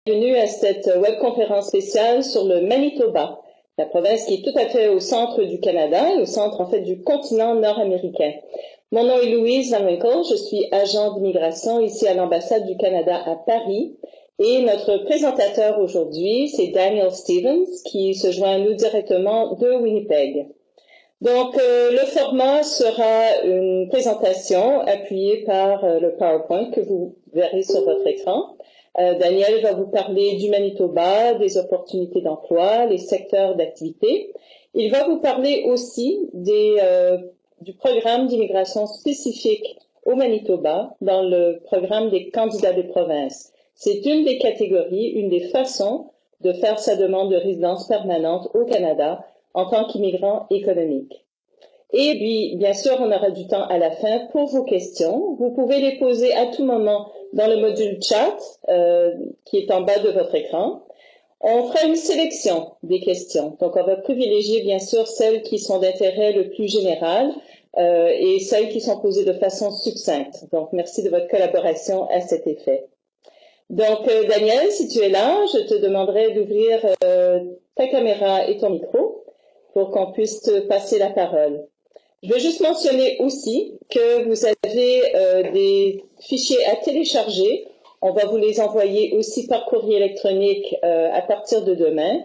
Bienvenue à cette webconférence spéciale sur le Manitoba, la province qui est tout à fait au centre du Canada et au centre en fait du continent nord-américain. Mon nom est Louise Van Winkle, je suis agent d'immigration ici à l'ambassade du Canada à Paris et notre présentateur aujourd'hui c'est Daniel Stevens qui se joint à nous directement de Winnipeg. Donc le format sera une présentation appuyée par le PowerPoint que vous verrez sur votre écran. Daniel va vous parler du Manitoba, des opportunités d'emploi, les secteurs d'activité. Il va vous parler aussi du programme d'immigration spécifique au Manitoba dans le programme des candidats de province. C'est une des catégories, une des façons de faire sa demande de résidence permanente au Canada en tant qu'immigrant économique. Et puis, bien sûr, on aura du temps à la fin pour vos questions. Vous pouvez les poser à tout moment dans le module chat qui est en bas de votre écran. On fera une sélection des questions. Donc, on va privilégier, bien sûr, celles qui sont d'intérêt le plus général et celles qui sont posées de façon succincte. Donc, merci de votre collaboration à cet effet. Donc, Daniel, si tu es là, je te demanderai d'ouvrir ta caméra et ton micro pour qu'on puisse te passer la parole. Je veux juste mentionner aussi que vous avez des fichiers à télécharger. On va vous les envoyer aussi par courrier électronique à partir de demain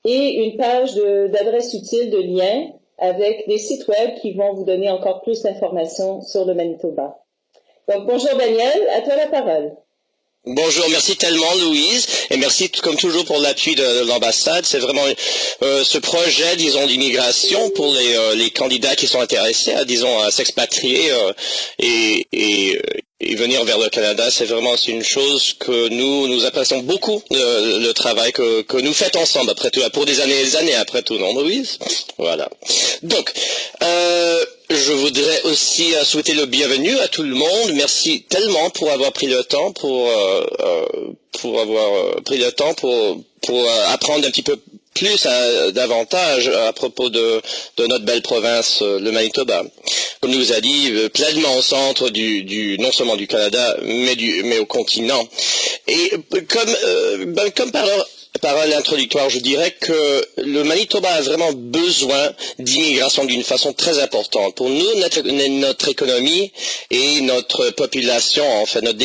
et une page d'adresse utile de liens avec des sites web qui vont vous donner encore plus d'informations sur le Manitoba. Donc bonjour Daniel, à toi la parole. Bonjour, merci tellement Louise et merci comme toujours pour l'appui de l'ambassade. C'est vraiment ce projet, disons, d'immigration pour les candidats qui sont intéressés à s'expatrier et venir vers le Canada. C'est vraiment une chose que nous apprécions beaucoup, le travail que nous faites ensemble après tout, pour des années et des années après tout, non Louise? Voilà. Donc, je voudrais aussi souhaiter le bienvenue à tout le monde. Merci tellement pour avoir pris le temps pour apprendre un petit peu plus davantage à propos de notre belle province, le Manitoba. Comme nous a dit, pleinement au centre non seulement du Canada, mais au continent. Et comme parole introductoire, je dirais que le Manitoba a vraiment besoin d'immigration d'une façon très importante. Pour nous, notre économie et notre population, en fait, notre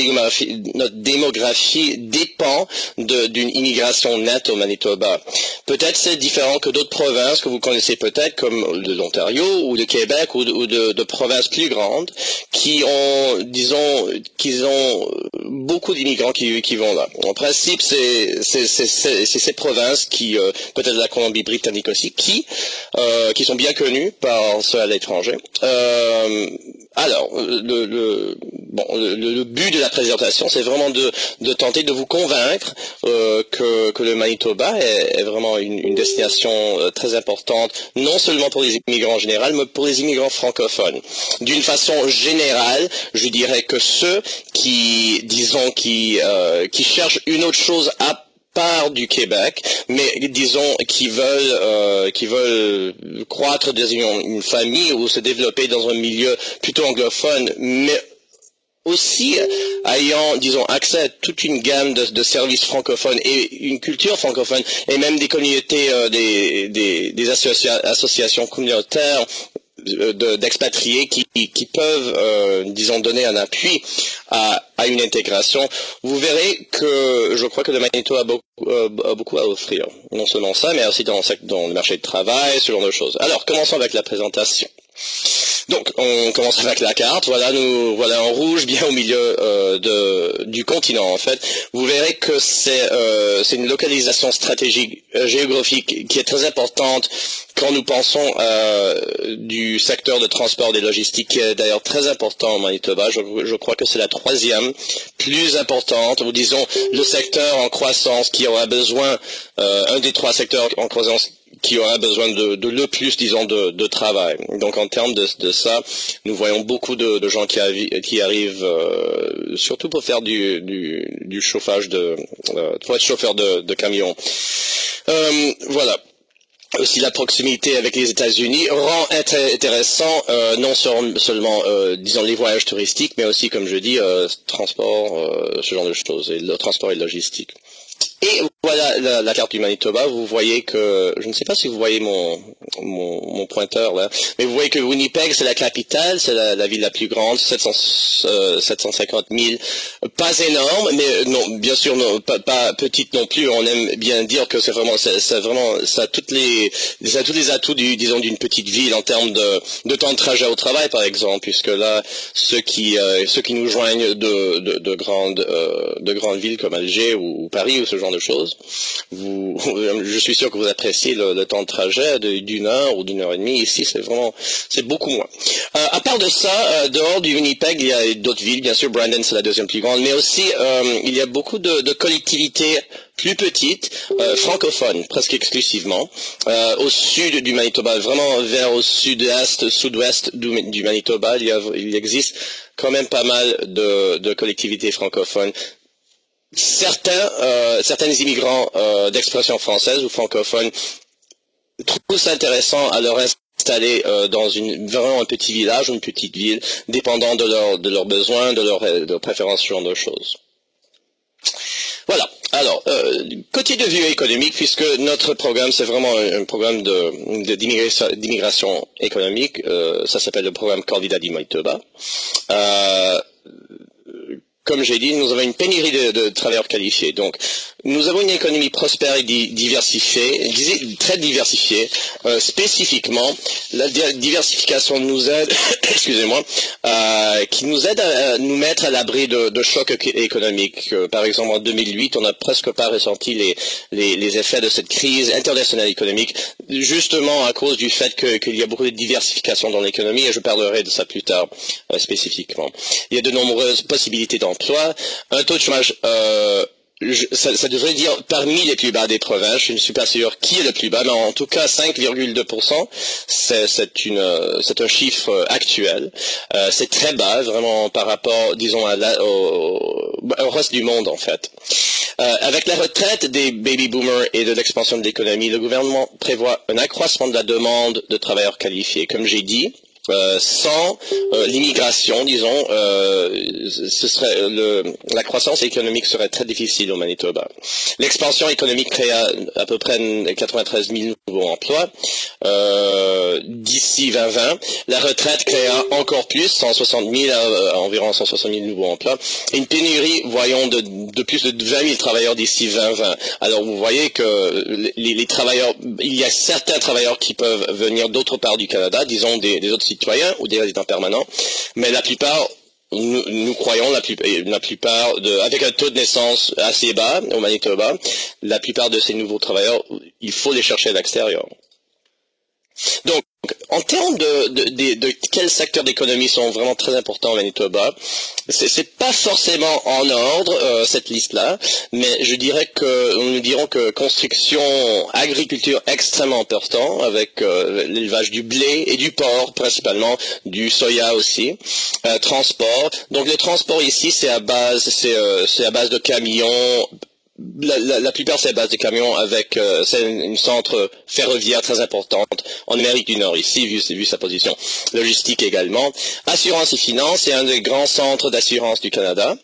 démographie dépend d'une immigration nette au Manitoba. Peut-être c'est différent que d'autres provinces que vous connaissez peut-être, comme de l'Ontario ou de Québec ou de provinces plus grandes, qui ont beaucoup d'immigrants qui vont là. En principe, c'est ces provinces qui, peut-être la Colombie-Britannique aussi, qui sont bien connues par ceux à l'étranger. Alors, le but de la présentation, c'est vraiment de tenter de vous convaincre que le Manitoba est vraiment une destination très importante, non seulement pour les immigrants en général, mais pour les immigrants francophones. D'une façon générale, je dirais que ceux qui cherchent une autre chose à part du Québec, mais disons qui veulent croître dans une famille ou se développer dans un milieu plutôt anglophone, mais aussi ayant, disons, accès à toute une gamme de services francophones et une culture francophone, et même des communautés, des associations communautaires d'expatriés qui peuvent, disons, donner un appui à une intégration. Vous verrez que je crois que le Manitoba a beaucoup à offrir. Non seulement ça, mais aussi dans le marché de travail, ce genre de choses. Alors, commençons avec la présentation. Donc, on commence avec la carte. Voilà, nous voilà en rouge, bien au milieu du continent. En fait, vous verrez que c'est une localisation stratégique géographique qui est très importante quand nous pensons du secteur de transport des logistiques, qui est d'ailleurs très important au Manitoba. Je crois que c'est la troisième plus importante, ou disons le secteur en croissance qui aura besoin, un des trois secteurs en croissance qui aura besoin de le plus, disons, de travail. Donc en termes de ça, nous voyons beaucoup de gens qui arrivent surtout pour faire du chauffage pour être chauffeur de camion. Voilà. Aussi, la proximité avec les États-Unis rend intéressant non seulement, disons, les voyages touristiques, mais aussi, comme je dis, transport, ce genre de choses, et le transport et logistique. Et voilà la carte du Manitoba. Vous voyez que, je ne sais pas si vous voyez mon pointeur là, mais vous voyez que Winnipeg, c'est la capitale, c'est la ville la plus grande, 750 000. Pas énorme, mais non, bien sûr, non, pas petite non plus. On aime bien dire que ça a tous les atouts disons d'une petite ville en termes de temps de trajet au travail, par exemple, puisque là, ceux qui nous joignent de grandes villes comme Alger ou Paris ou ce genre de choses, je suis sûr que vous appréciez le temps de trajet d'une heure ou d'une heure et demie. Ici, c'est beaucoup moins. À part de ça, dehors du Winnipeg, il y a d'autres villes, bien sûr. Brandon, c'est la deuxième plus grande, mais aussi il y a beaucoup de collectivités plus petites, francophones, presque exclusivement, au sud du Manitoba, vraiment vers au sud-ouest du Manitoba, il existe quand même pas mal de collectivités francophones. Certains immigrants d'expression française ou francophone trouvent ça intéressant à leur installer dans vraiment un petit village ou une petite ville, dépendant de leurs besoins, de leurs préférences, ce genre de choses. Voilà. Alors, côté de vue économique, puisque notre programme, c'est vraiment un programme d'immigration économique, ça s'appelle le programme Candidat du Manitoba. Comme j'ai dit, nous avons une pénurie de travailleurs qualifiés. Donc, nous avons une économie prospère et diversifiée, très diversifiée. Spécifiquement, la diversification nous aide, excusez-moi, qui nous aide à nous mettre à l'abri de chocs économiques. Par exemple, en 2008, on n'a presque pas ressenti les effets de cette crise internationale économique, justement à cause du fait qu'il y a beaucoup de diversification dans l'économie, et je parlerai de ça plus tard spécifiquement. Il y a de nombreuses possibilités d'emploi, un taux de chômage ça devrait dire parmi les plus bas des provinces. Je ne suis pas sûr qui est le plus bas, mais en tout cas 5,2%, c'est un chiffre actuel. C'est très bas, vraiment par rapport, disons, au reste du monde en fait. Avec la retraite des baby boomers et de l'expansion de l'économie, le gouvernement prévoit un accroissement de la demande de travailleurs qualifiés. Comme j'ai dit, sans l'immigration, disons, la croissance économique serait très difficile au Manitoba. L'expansion économique créa à peu près 93 000 nouveaux emplois d'ici 2020. La retraite créa encore plus, 160 000 environ 160 000 nouveaux emplois. Et une pénurie, voyons, de plus de 20 000 travailleurs d'ici 2020. Alors vous voyez que les travailleurs, il y a certains travailleurs qui peuvent venir d'autre part du Canada, disons des autres citoyens ou des résidents permanents, mais la plupart, nous croyons, la plupart avec un taux de naissance assez bas au Manitoba, la plupart de ces nouveaux travailleurs, il faut les chercher à l'extérieur. Donc, en termes de quels secteurs d'économie sont vraiment très importants au Manitoba, c'est pas forcément en ordre cette liste-là, mais nous dirons que construction, agriculture extrêmement important avec l'élevage du blé et du porc principalement, du soya aussi, transport. Donc le transport ici c'est à base de camions. La plupart c'est à base de camions avec c'est une centre ferroviaire très importante en Amérique du Nord ici vu sa position logistique également. Assurance et finance, c'est un des grands centres d'assurance du Canada.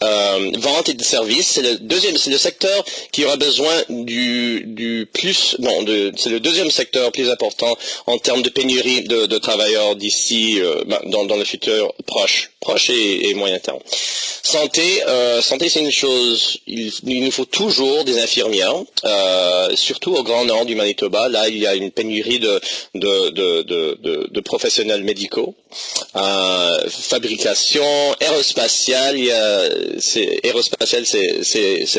Vente et de services, c'est le secteur qui aura besoin c'est le deuxième secteur plus important en termes de pénurie de travailleurs d'ici dans le futur proche et moyen terme. Santé, c'est une chose, il nous faut toujours des infirmières, surtout au Grand Nord du Manitoba. Là, il y a une pénurie de professionnels médicaux. Fabrication, aérospatiale, c'est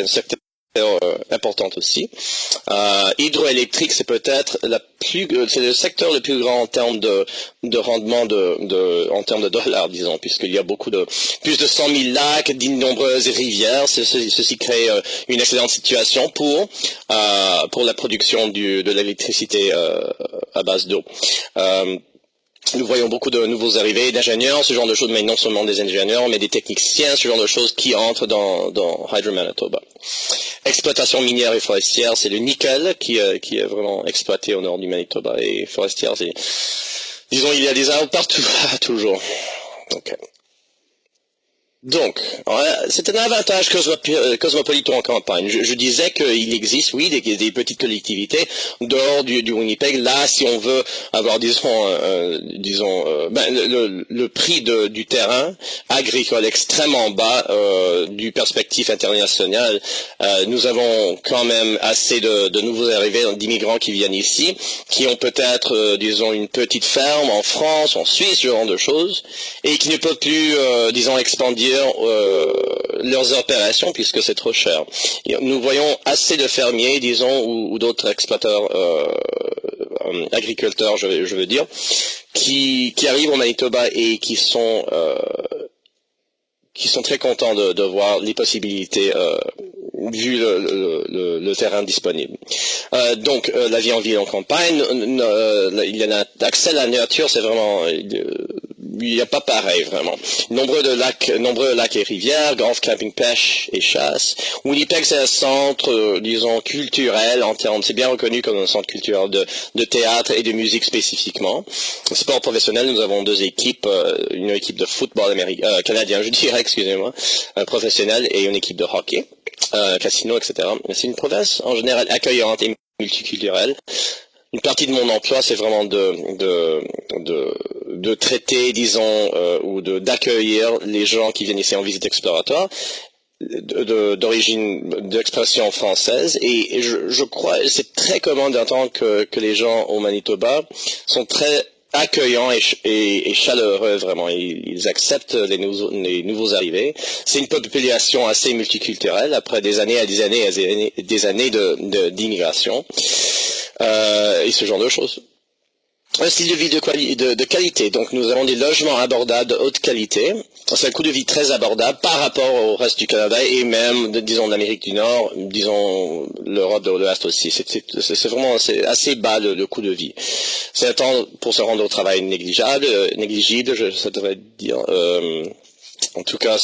un secteur important aussi. Hydroélectrique, c'est peut-être c'est le secteur le plus grand en termes de rendement en termes de dollars, disons, puisqu'il y a plus de 100 000 lacs, d'innombreuses rivières. Ceci crée une excellente situation pour la production de l'électricité à base d'eau. Nous voyons beaucoup de nouveaux arrivés d'ingénieurs, ce genre de choses, mais non seulement des ingénieurs, mais des techniciens, ce genre de choses qui entrent dans Hydro Manitoba. Exploitation minière et forestière, c'est le nickel qui est vraiment exploité au nord du Manitoba, et forestière, disons, il y a des arbres partout, toujours. Okay. Donc, c'est un avantage cosmopolite en campagne. Je disais qu'il existe, oui, des petites collectivités dehors du Winnipeg. Là, si on veut avoir, le prix du terrain agricole extrêmement bas du perspective internationale, nous avons quand même assez de nouveaux arrivés, d'immigrants qui viennent ici, qui ont peut-être, une petite ferme en France, en Suisse, ce genre de choses, et qui ne peuvent plus, expandir leurs opérations puisque c'est trop cher. Nous voyons assez de fermiers, ou d'autres exploiteurs, agriculteurs, je veux dire, qui arrivent au Manitoba et qui sont très contents de voir les possibilités vu le terrain disponible. Donc la vie en ville en campagne, il y a un accès à la nature, c'est vraiment il n'y a pas pareil vraiment. Nombreux lacs et rivières, golf, camping, pêche et chasse. Winnipeg, c'est un centre, culturel en termes, c'est bien reconnu comme un centre culturel de théâtre et de musique spécifiquement. Sport professionnel, nous avons deux équipes, une équipe de football canadien, je dirais, excusez-moi, professionnelle, et une équipe de hockey, casino, etc. C'est une province en général accueillante et multiculturelle. Une partie de mon emploi, c'est vraiment de traiter, ou d'accueillir les gens qui viennent ici en visite exploratoire, d'expression française, et je crois, c'est très commun d'entendre que les gens au Manitoba sont très accueillants et chaleureux, vraiment. Ils acceptent les nouveaux arrivés. C'est une population assez multiculturelle après des années d'immigration, et ce genre de choses. Un style de vie de qualité. Donc nous avons des logements abordables de haute qualité. C'est un coût de vie très abordable par rapport au reste du Canada et même, l'Amérique du Nord, l'Europe de l'Ouest aussi. C'est vraiment assez bas le coût de vie. C'est un temps pour se rendre au travail négligible, je devrais dire. En tout cas,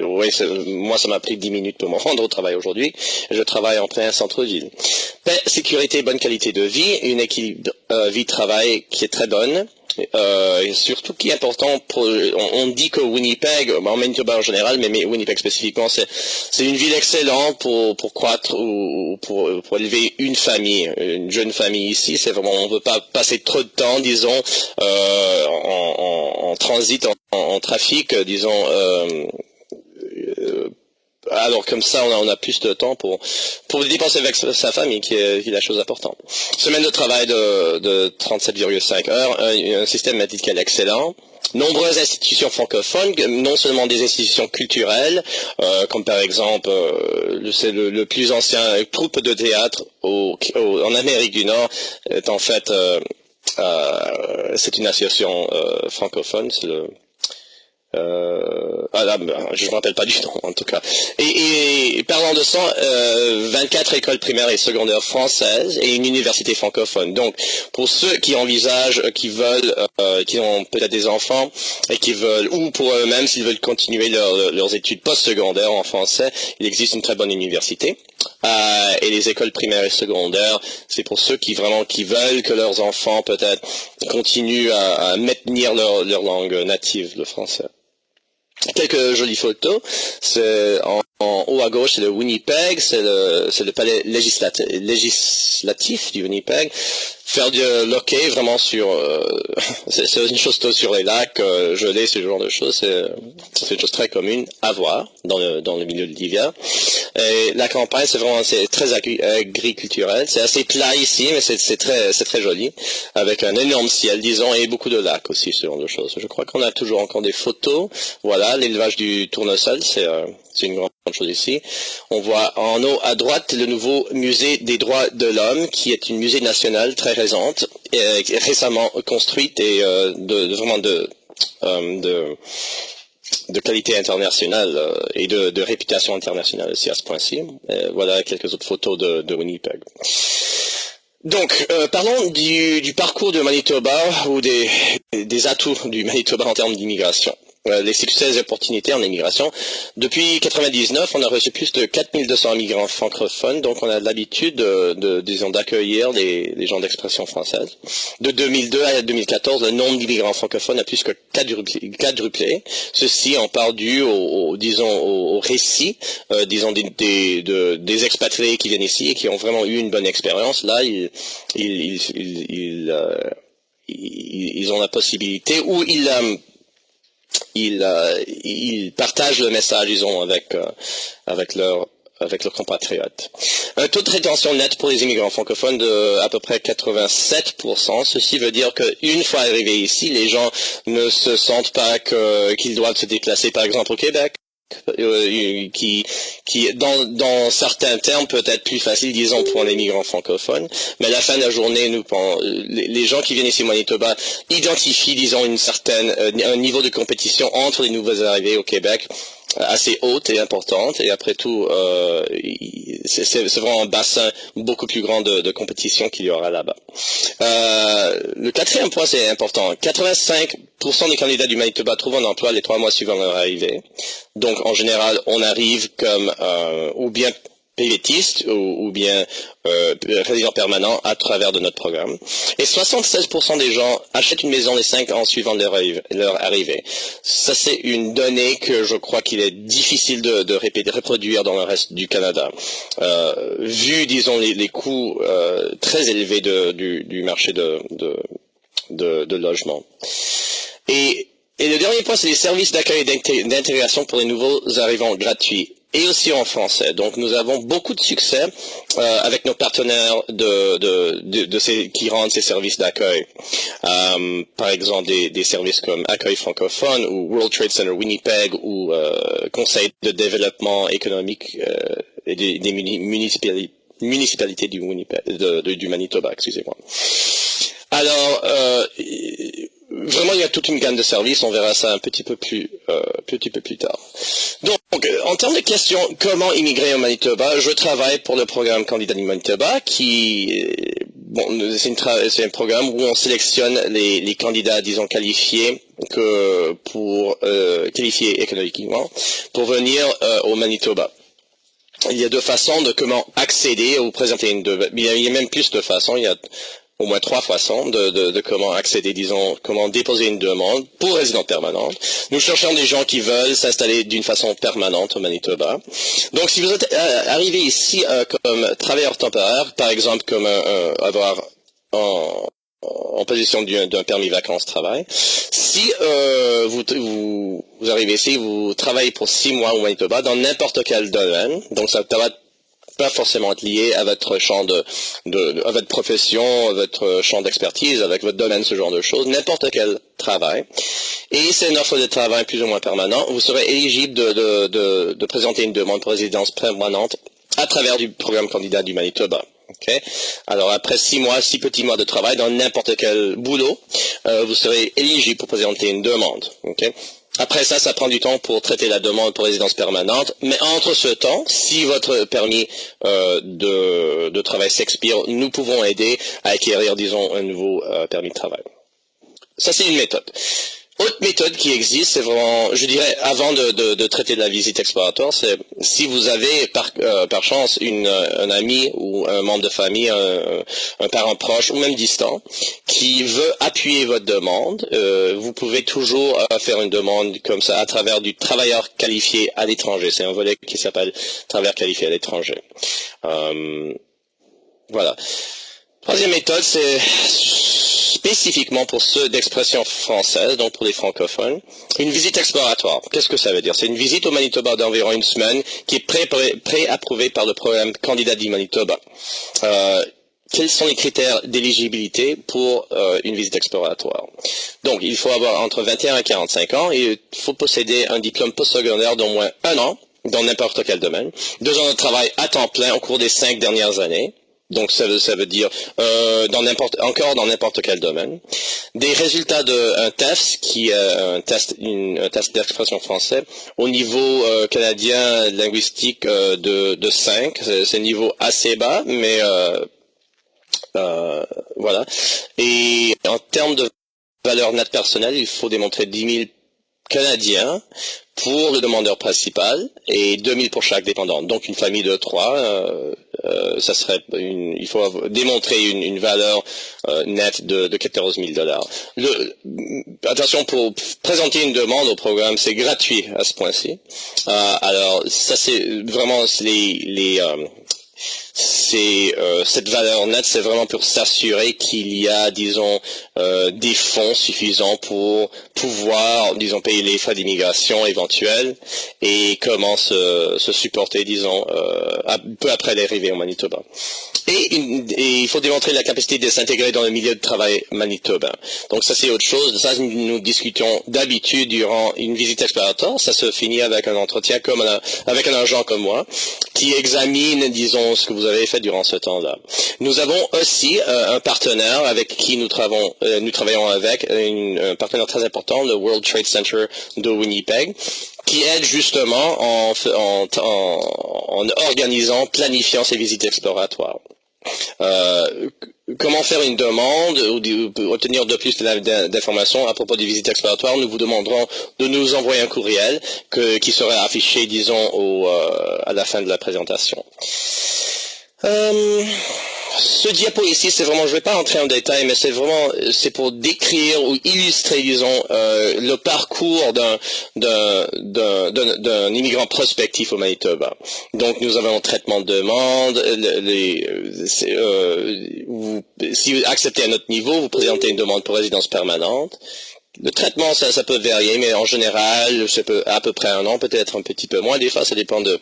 moi, ça m'a pris 10 minutes pour me rendre au travail aujourd'hui. Je travaille en plein centre-ville. Paix, sécurité, bonne qualité de vie, une équilibre vie-travail qui est très bonne. Et surtout qui est important, on dit que Winnipeg, en Manitoba en général, mais Winnipeg spécifiquement, c'est une ville excellente pour croître ou pour élever une famille, une jeune famille ici. C'est vraiment, on ne veut pas passer trop de temps, en transit, en trafic, alors comme ça, on a plus de temps pour dépenser avec sa famille, qui est la chose importante. Semaine de travail de 37,5 heures, un système médical excellent. Nombreuses institutions francophones, non seulement des institutions culturelles, comme par exemple, c'est le plus ancien troupe de théâtre en Amérique du Nord, est en fait, c'est une association francophone, c'est je ne me rappelle pas du nom en tout cas. Et parlant de ça, 24 écoles primaires et secondaires françaises et une université francophone. Donc pour ceux qui envisagent, qui ont peut-être des enfants et qui veulent, ou pour eux-mêmes s'ils veulent continuer leurs études postsecondaires en français, il existe une très bonne université. Et les écoles primaires et secondaires, c'est pour ceux qui veulent que leurs enfants peut-être continuent à maintenir leur langue native, le français. Quelques jolies photos. C'est en haut à gauche, c'est le Winnipeg, c'est le palais législatif du Winnipeg. Faire du hockey vraiment c'est une chose sur les lacs, gelés, ce genre de choses, c'est une chose très commune à voir dans le milieu de l'hiver. Et la campagne, c'est très agriculturel. C'est assez plat ici, mais c'est très joli, avec un énorme ciel, et beaucoup de lacs aussi, ce genre de choses. Je crois qu'on a toujours encore des photos. Voilà, l'élevage du tournesol, c'est une grande chose ici. On voit en haut à droite le nouveau musée des droits de l'homme, qui est une musée nationale très récente, récemment construite et vraiment de qualité internationale et de réputation internationale aussi à ce point-ci. Voilà quelques autres photos de Winnipeg. Donc, parlons du parcours de Manitoba ou des atouts du Manitoba en termes d'immigration. les succès et opportunités en immigration. Depuis 99, on a reçu plus de 4200 immigrants francophones, donc on a l'habitude disons, d'accueillir les gens d'expression française. De 2002 à 2014, le nombre d'immigrants francophones a plus que quadruplé. Ceci en part dû au récit, disons, des expatriés qui viennent ici et qui ont vraiment eu une bonne expérience. Là, ils ont la possibilité, ou ils partagent le message, disons, avec leurs compatriotes. Un taux de rétention net pour les immigrants francophones de à peu près 87%. Ceci veut dire qu'une fois arrivés ici, les gens ne se sentent pas qu'ils doivent se déplacer, par exemple, au Québec. Qui dans certains termes peut être plus facile, disons, pour un immigrant francophone, mais à la fin de la journée, les gens qui viennent ici au Manitoba identifient, disons, un niveau de compétition entre les nouveaux arrivés au Québec assez haute et importante, et après tout, c'est vraiment un bassin beaucoup plus grand de compétition qu'il y aura là-bas. Le quatrième point, c'est important. 85% des candidats du Manitoba trouvent un emploi les 3 mois suivant leur arrivée. Donc, en général, on arrive comme ou bien PVTiste ou bien résident permanent à travers de notre programme. Et 76% des gens achètent une maison les 5 ans suivant leur arrivée. Ça, c'est une donnée que je crois qu'il est difficile de reproduire dans le reste du Canada. Vu, disons, les coûts très élevés du marché de logement. Et le dernier point, c'est les services d'accueil et d'intégration pour les nouveaux arrivants gratuits. Et aussi en français. Donc nous avons beaucoup de succès avec nos partenaires qui rendent ces services d'accueil. Par exemple des services comme Accueil francophone ou World Trade Center Winnipeg ou Conseil de développement économique et des municipalités du Manitoba, excusez-moi. Alors, vraiment, il y a toute une gamme de services. On verra ça un petit peu plus tard. Donc, en termes de questions, comment immigrer au Manitoba, je travaille pour le programme Candidat du Manitoba, c'est un programme où on sélectionne les candidats, disons, qualifiés qualifiés économiquement pour venir au Manitoba. Il y a 2 façons de comment accéder ou présenter il y a même plus de façons. Il y a au moins 3 façons de comment accéder, disons, comment déposer une demande pour résidence permanente. Nous cherchons des gens qui veulent s'installer d'une façon permanente au Manitoba. Donc, si vous êtes arrivé ici comme travailleur temporaire, par exemple, comme avoir en position d'un permis vacances-travail, si vous arrivez ici, vous travaillez pour 6 mois au Manitoba dans n'importe quel domaine, donc ça va pas forcément être lié à votre champ à votre profession, à votre champ d'expertise, avec votre domaine, ce genre de choses, n'importe quel travail. Et c'est une offre de travail plus ou moins permanent. Vous serez éligible de présenter une demande pour résidence permanente à travers du programme Candidat du Manitoba. Okay. Alors après 6 petits mois de travail dans n'importe quel boulot, vous serez éligible pour présenter une demande. Okay. Après ça prend du temps pour traiter la demande pour résidence permanente, mais entre ce temps, si votre permis de travail s'expire, nous pouvons aider à acquérir, disons, un nouveau permis de travail. Ça, c'est une méthode. Autre méthode qui existe, c'est vraiment, je dirais, avant de traiter de la visite exploratoire, c'est si vous avez par chance un ami ou un membre de famille, un parent proche ou même distant, qui veut appuyer votre demande, vous pouvez toujours faire une demande comme ça à travers du travailleur qualifié à l'étranger. C'est un volet qui s'appelle travailleur qualifié à l'étranger. Voilà. Troisième méthode, c'est spécifiquement pour ceux d'expression française, donc pour les francophones, une visite exploratoire. Qu'est-ce que ça veut dire? C'est une visite au Manitoba d'environ 1 semaine qui est pré-approuvée par le programme Candidat du Manitoba. Quels sont les critères d'éligibilité pour une visite exploratoire? Donc, il faut avoir entre 21 et 45 ans et il faut posséder un diplôme postsecondaire d'au moins 1 an dans n'importe quel domaine, 2 ans de travail à temps plein au cours des 5 dernières années. Donc ça veut dire dans n'importe quel domaine. Des résultats d'un test qui est un test d'expression français au niveau canadien linguistique de 5. C'est un niveau assez bas, mais voilà. Et en termes de valeur nette personnelle, il faut démontrer 10 000 canadiens pour le demandeur principal et 2000 pour chaque dépendant. Donc une famille de 3, ça serait il faut démontrer une valeur nette de 14 000 $. Attention, pour présenter une demande au programme, c'est gratuit à ce point-ci. Alors ça c'est vraiment cette valeur nette, c'est vraiment pour s'assurer qu'il y a, disons, des fonds suffisants pour pouvoir, disons, payer les frais d'immigration éventuels et comment se supporter, disons, peu après l'arrivée au Manitoba. Et il faut démontrer la capacité de s'intégrer dans le milieu de travail manitobain. Donc ça c'est autre chose. Ça nous discutions d'habitude durant une visite exploratoire. Ça se finit avec un entretien avec un agent comme moi qui examine, disons, ce que vous avez fait durant ce temps-là. Nous avons aussi un partenaire avec qui nous travaillons avec, un partenaire très important, le World Trade Center de Winnipeg, qui aide justement en organisant, planifiant ces visites exploratoires. Comment faire une demande ou obtenir de plus d'informations à propos des visites exploratoires, nous vous demanderons de nous envoyer un courriel qui sera affiché, disons, à la fin de la présentation. Ce diapo ici, c'est vraiment, je ne vais pas entrer en détail, mais c'est pour décrire ou illustrer, disons, le parcours d'un immigrant prospectif au Manitoba. Donc, nous avons un traitement de demande. Si vous acceptez à notre niveau, vous présentez une demande pour résidence permanente. Le traitement, ça peut varier, mais en général, c'est à peu près 1 an, peut-être un petit peu moins. Des fois, ça dépend d'une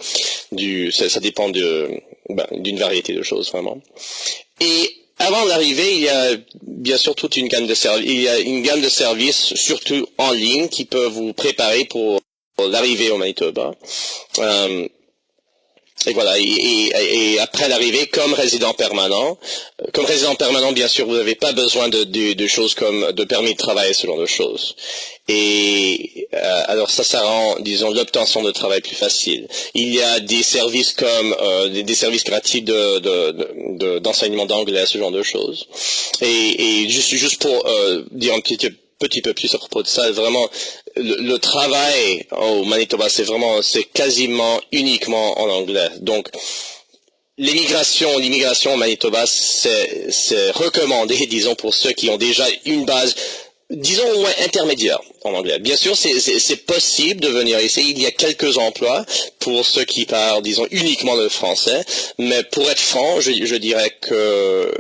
variété de choses, vraiment. Et avant l'arrivée, il y a bien sûr toute une gamme de services. Il y a une gamme de services, surtout en ligne, qui peuvent vous préparer pour l'arrivée au Manitoba. Et voilà, et après l'arrivée, comme résident permanent, bien sûr, vous n'avez pas besoin de choses comme de permis de travail, ce genre de choses. Et alors ça rend, disons, l'obtention de travail plus facile. Il y a des services comme des services gratuits d'enseignement d'anglais, ce genre de choses. Et juste pour dire un petit peu plus à propos de ça, vraiment, le travail au Manitoba, c'est quasiment uniquement en anglais. Donc, l'immigration au Manitoba, c'est recommandé, disons, pour ceux qui ont déjà une base, disons, au moins intermédiaire en anglais. Bien sûr, c'est possible de venir ici. Il y a quelques emplois pour ceux qui parlent, disons, uniquement le français. Mais pour être franc, je dirais que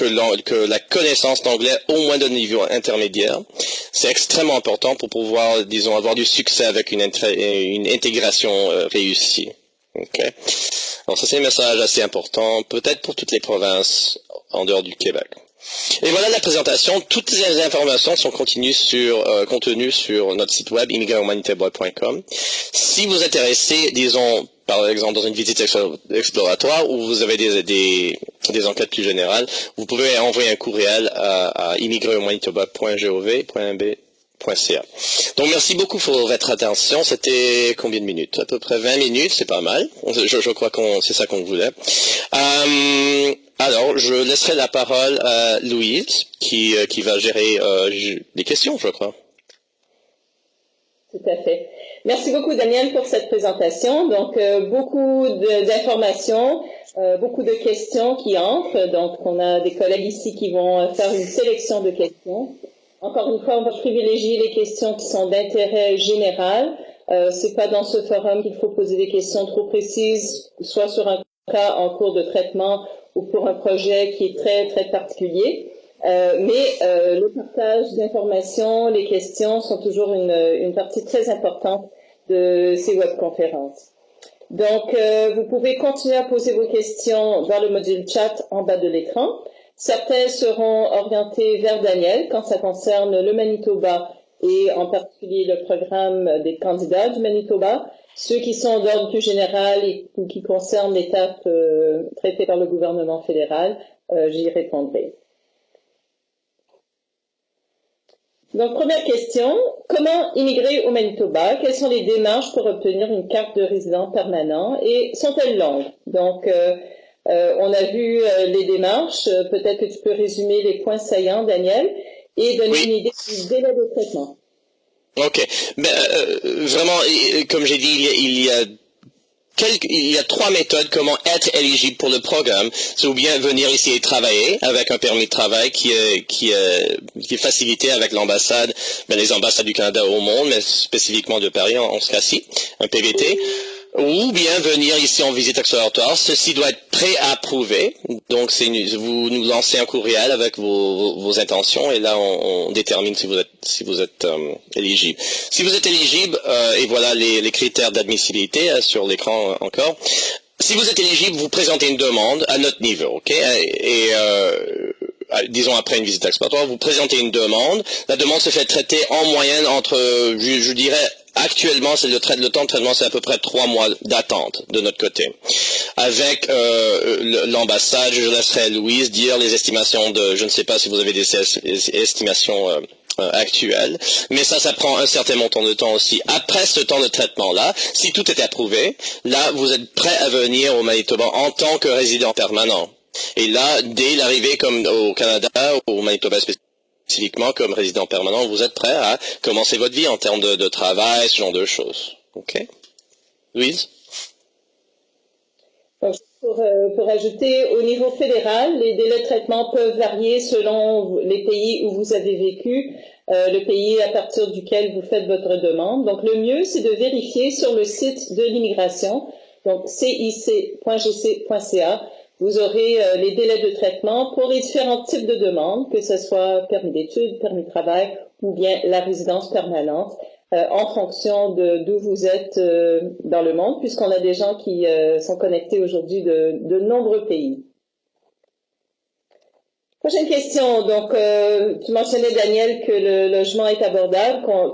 la connaissance d'anglais, au moins de niveau intermédiaire, c'est extrêmement important pour pouvoir, disons, avoir du succès avec une intégration réussie. Okay. Alors ça, c'est un message assez important, peut-être pour toutes les provinces en dehors du Québec. Et voilà la présentation. Toutes les informations sont contenues sur notre site web immigrantmanitoba.com. Si vous êtes intéressé, disons, par exemple, dans une visite exploratoire où vous avez des enquêtes plus générales, vous pouvez envoyer un courriel à immigrantmanitoba.gov.mb.ca. Donc, merci beaucoup pour votre attention. C'était combien de minutes? À peu près 20 minutes, c'est pas mal. Je crois c'est ça qu'on voulait. Alors, je laisserai la parole à Louise, qui va gérer les questions, je crois. Tout à fait. Merci beaucoup, Daniel, pour cette présentation. Donc, beaucoup d'informations, beaucoup de questions qui entrent. Donc, on a des collègues ici qui vont faire une sélection de questions. Encore une fois, on va privilégier les questions qui sont d'intérêt général. C'est pas dans ce forum qu'il faut poser des questions trop précises, soit sur un cas en cours de traitement ou pour un projet qui est très, très particulier. Mais le partage d'informations, les questions sont toujours une partie très importante de ces webconférences. Donc, vous pouvez continuer à poser vos questions dans le module chat en bas de l'écran. Certaines seront orientées vers Daniel quand ça concerne le Manitoba et en particulier le programme des candidats du Manitoba. Ceux qui sont d'ordre plus général ou qui concernent l'étape traitée par le gouvernement fédéral, j'y répondrai. Donc, première question, comment immigrer au Manitoba? Quelles sont les démarches pour obtenir une carte de résident permanent et sont-elles longues? Donc, on a vu les démarches. Peut-être que tu peux résumer les points saillants, Daniel, et donner une idée du délai de traitement. Ok. Ben, vraiment, comme j'ai dit, il y a trois méthodes comment être éligible pour le programme. C'est ou bien venir ici et travailler avec un permis de travail qui est facilité avec l'ambassade, les ambassades du Canada au monde, mais spécifiquement de Paris en ce cas-ci, un PVT. Ou bien venir ici en visite exploratoire. Ceci doit être préapprouvé. Donc, vous nous lancez un courriel avec vos intentions et là, on détermine si vous êtes éligible. Si vous êtes éligible, et voilà les critères d'admissibilité sur l'écran encore. Si vous êtes éligible, vous présentez une demande à notre niveau, ok? Et disons après une visite exploratoire, vous présentez une demande. La demande se fait traiter en moyenne entre, je dirais, actuellement, c'est le temps de traitement, c'est à peu près 3 mois d'attente de notre côté. Avec l'ambassade, je laisserai Louise dire les estimations je ne sais pas si vous avez des estimations actuelles, mais ça prend un certain montant de temps aussi. Après ce temps de traitement-là, si tout est approuvé, là, vous êtes prêt à venir au Manitoba en tant que résident permanent. Et là, dès l'arrivée comme au Canada, au Manitoba spécifiquement comme résident permanent, vous êtes prêt à commencer votre vie en termes de travail, ce genre de choses. OK? Louise? Pour ajouter, au niveau fédéral, les délais de traitement peuvent varier selon les pays où vous avez vécu, le pays à partir duquel vous faites votre demande. Donc, le mieux, c'est de vérifier sur le site de l'immigration, donc cic.gc.ca. Vous aurez les délais de traitement pour les différents types de demandes, que ce soit permis d'études, permis de travail ou bien la résidence permanente, en fonction d'où vous êtes dans le monde, puisqu'on a des gens qui sont connectés aujourd'hui de nombreux pays. Prochaine question. Donc, tu mentionnais, Daniel, que le logement est abordable, qu'on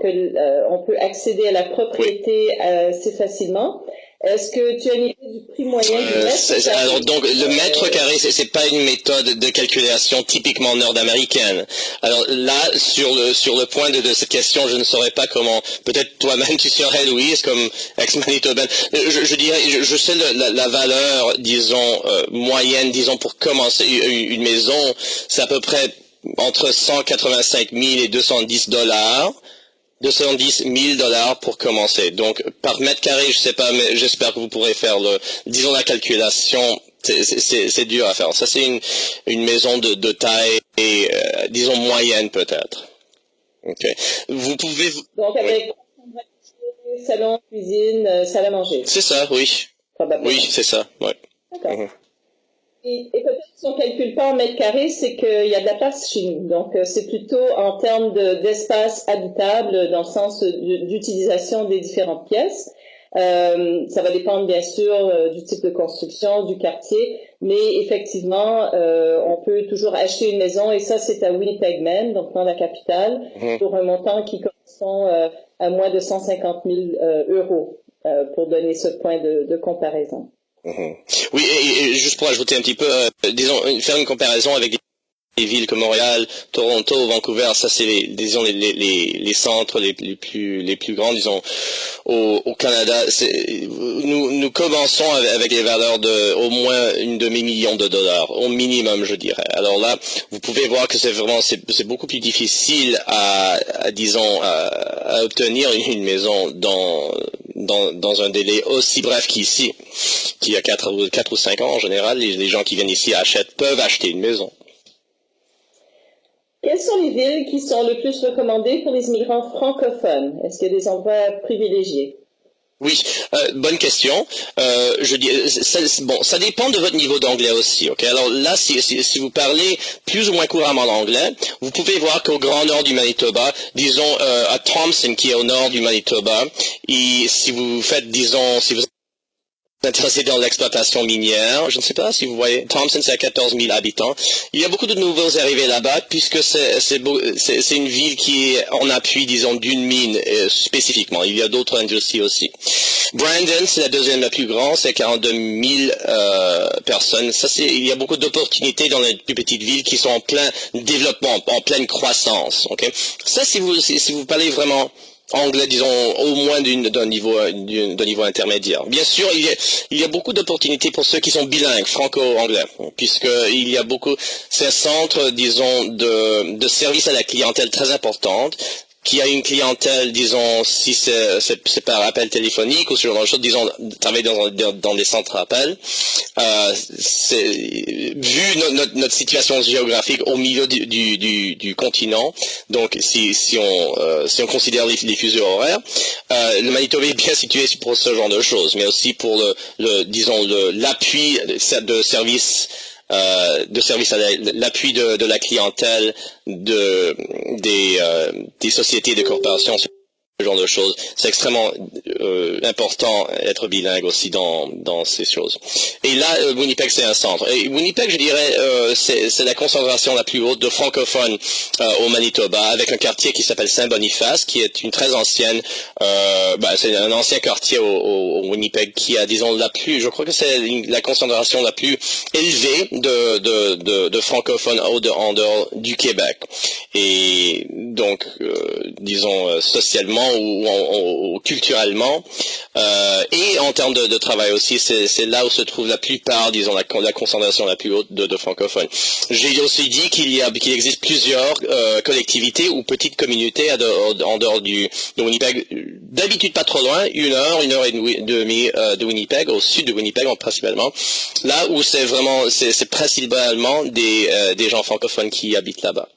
peut accéder à la propriété assez facilement. Est-ce que tu as une idée du prix moyen du mètre carré? Alors, donc, le mètre carré, c'est pas une méthode de calculation typiquement nord-américaine. Alors là, sur le point de cette question, je ne saurais pas comment. Peut-être toi-même tu saurais, Louise, comme ex-Manitobaine. Je dirais, je sais la valeur, disons moyenne, disons pour commencer une maison, c'est à peu près entre 185 000 et 210 $. 210 000 $ pour commencer. Donc, par mètre carré, je sais pas, mais j'espère que vous pourrez faire disons la calculation. C'est dur à faire. Ça, c'est une maison de taille et, disons, moyenne peut-être. Ok. Vous pouvez... Donc, avec salon, cuisine, salle à manger. C'est ça, oui. Probablement. Oui, c'est ça, ouais. D'accord. Et peut-être si on ne calcule pas en mètres carrés, c'est qu'il y a de la place chez nous. Donc, c'est plutôt en termes d'espace habitable dans le sens d'utilisation des différentes pièces. Ça va dépendre bien sûr du type de construction, du quartier, mais effectivement, on peut toujours acheter une maison et ça, c'est à Winnipeg même, donc dans la capitale, pour un montant qui correspond à moins de 150 000 euros, pour donner ce point de comparaison. Oui, et juste pour ajouter un petit peu, disons, faire une comparaison avec des villes comme Montréal, Toronto, Vancouver, ça c'est disons les centres les plus grands, disons, au Canada. Nous commençons avec des valeurs de au moins une demi-million de $, au minimum, je dirais. Alors là, vous pouvez voir que c'est beaucoup plus difficile à obtenir une maison dans un délai aussi bref qu'ici, qui y a 4 ou 5 ans en général. Les gens qui viennent ici peuvent acheter une maison. Quelles sont les villes qui sont le plus recommandées pour les immigrants francophones? Est-ce qu'il y a des endroits privilégiés? Oui, bonne question. Je dis, ça dépend de votre niveau d'anglais aussi. Ok, alors là, si vous parlez plus ou moins couramment l'anglais, vous pouvez voir qu'au grand nord du Manitoba, disons à Thompson, qui est au nord du Manitoba, si vous intéressé dans l'exploitation minière. Je ne sais pas si vous voyez, Thompson, c'est à 14 000 habitants. Il y a beaucoup de nouveaux arrivés là-bas, puisque c'est une ville qui est en appui, disons, d'une mine spécifiquement. Il y a d'autres industries aussi. Brandon, c'est la deuxième la plus grande, c'est 42 000 personnes. Il y a beaucoup d'opportunités dans les plus petites villes qui sont en plein développement, en pleine croissance. Okay? Ça, si vous parlez vraiment anglais, disons, au moins d'un niveau intermédiaire. Bien sûr, il y a beaucoup d'opportunités pour ceux qui sont bilingues, franco-anglais, puisqu'il y a beaucoup, c'est un centre, disons, de service à la clientèle très importante. qui a une clientèle, disons, si c'est par appel téléphonique ou ce genre de choses, disons, travailler dans des centres appels, vu notre situation géographique au milieu du continent, donc si on considère les fuseaux horaires, le Manitoba est bien situé pour ce genre de choses, mais aussi pour l'appui de services à l'appui de la clientèle des sociétés, des corporations, ce genre de choses. C'est extrêmement important d'être bilingue aussi dans ces choses. Et là, Winnipeg, c'est un centre. Et Winnipeg, je dirais, c'est la concentration la plus haute de francophones au Manitoba, avec un quartier qui s'appelle Saint-Boniface, qui est une très ancienne, c'est un ancien quartier au Winnipeg qui a, disons, je crois que c'est la concentration la plus élevée de francophones en dehors du Québec. Et donc, disons, socialement ou culturellement, et en termes de travail aussi, c'est là où se trouve la plupart, disons, la concentration la plus haute de francophones. J'ai aussi dit qu'il existe plusieurs collectivités ou petites communautés en dehors de Winnipeg, d'habitude pas trop loin, une heure et demie de Winnipeg, au sud de Winnipeg principalement, là où c'est principalement des gens francophones qui habitent là-bas.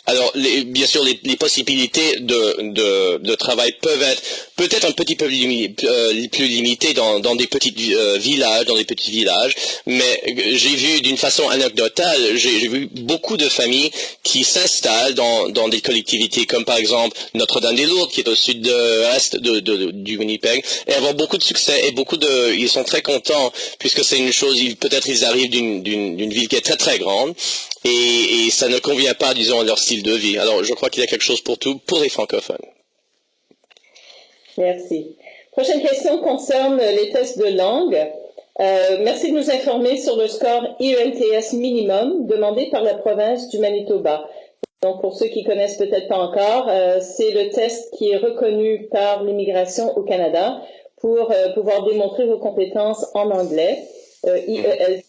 Alors, bien sûr, les possibilités de travail peuvent être peut-être un petit peu plus limitées dans des petits villages, mais j'ai vu d'une façon anecdotale, j'ai vu beaucoup de familles qui s'installent dans des collectivités comme par exemple Notre-Dame-des-Lourdes, qui est au sud-est du Winnipeg, et avoir beaucoup de succès et ils sont très contents puisque c'est une chose, peut-être ils arrivent d'une ville qui est très très grande. Et ça ne convient pas, disons, à leur style de vie. Alors, je crois qu'il y a quelque chose pour les francophones. Merci. Prochaine question concerne les tests de langue. Merci de nous informer sur le score IELTS minimum demandé par la province du Manitoba. Donc, pour ceux qui connaissent peut-être pas encore, c'est le test qui est reconnu par l'immigration au Canada pour pouvoir démontrer vos compétences en anglais. IELTS.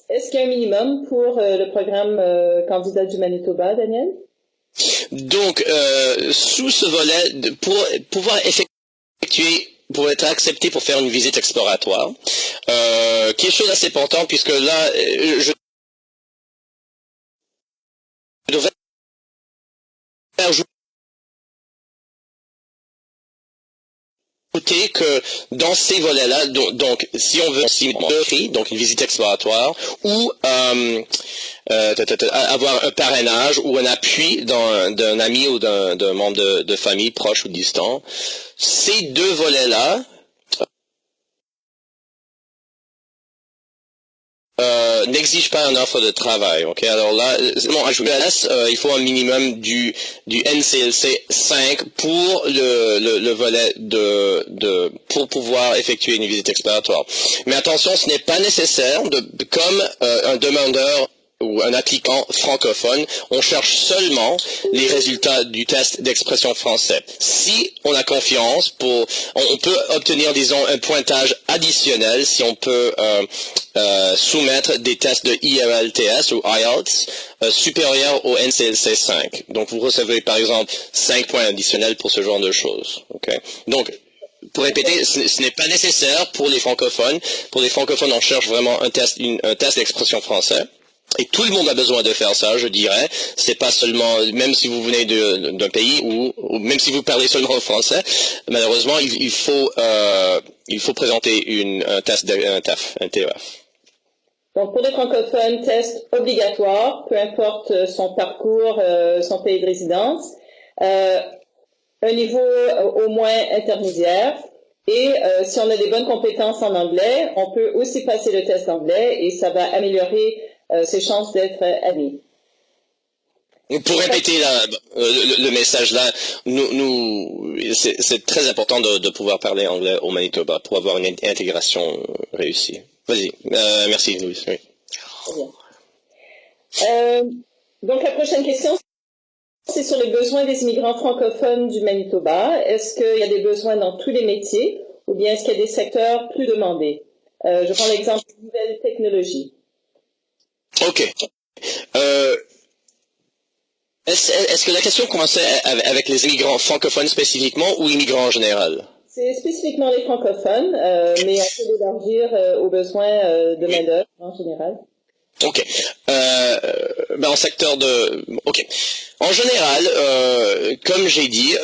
Est-ce qu'il y a un minimum pour le programme candidat du Manitoba, Daniel? Donc, sous ce volet, pour pouvoir pour être accepté pour faire une visite exploratoire, qui est chose assez importante puisque là, je devrais ajouter que dans ces volets-là, donc si on veut donc une visite exploratoire ou avoir un parrainage ou un appui d'un ami ou d'un membre de famille proche ou distant, ces deux volets-là n'exige pas une offre de travail. Ok, alors là, il faut un minimum du NCLC 5 pour le volet pour pouvoir effectuer une visite exploratoire. Mais attention, ce n'est pas nécessaire comme un demandeur ou un applicant francophone, on cherche seulement les résultats du test d'expression français. Si on a confiance, on peut obtenir, disons, un pointage additionnel si on peut soumettre des tests de IELTS ou IELTS supérieurs au NCLC 5. Donc vous recevez par exemple 5 points additionnels pour ce genre de choses. Okay? Donc, pour répéter, ce n'est pas nécessaire pour les francophones. Pour les francophones, on cherche vraiment un test d'expression français. Et tout le monde a besoin de faire ça, je dirais. C'est pas seulement, même si vous venez d'un pays ou même si vous parlez seulement le français, malheureusement, il faut présenter un TEF. Donc, pour les francophones, test obligatoire, peu importe son parcours, son pays de résidence, un niveau au moins intermédiaire. Et si on a des bonnes compétences en anglais, on peut aussi passer le test d'anglais et ça va améliorer ses chances d'être admis. Pour répéter le message là, c'est très important de pouvoir parler anglais au Manitoba pour avoir une intégration réussie. Vas-y, merci Louis. Oui. Très bien. Donc la prochaine question, c'est sur les besoins des immigrants francophones du Manitoba. Est-ce qu'il y a des besoins dans tous les métiers ou bien est-ce qu'il y a des secteurs plus demandés? Je prends l'exemple des nouvelles technologies. Ok. Est-ce que la question commençait avec les immigrants francophones spécifiquement ou immigrants en général? C'est spécifiquement les francophones, mais on peut l'élargir aux besoins de main-d'œuvre en général. Ok. En secteur de. Ok. En général, comme j'ai dit,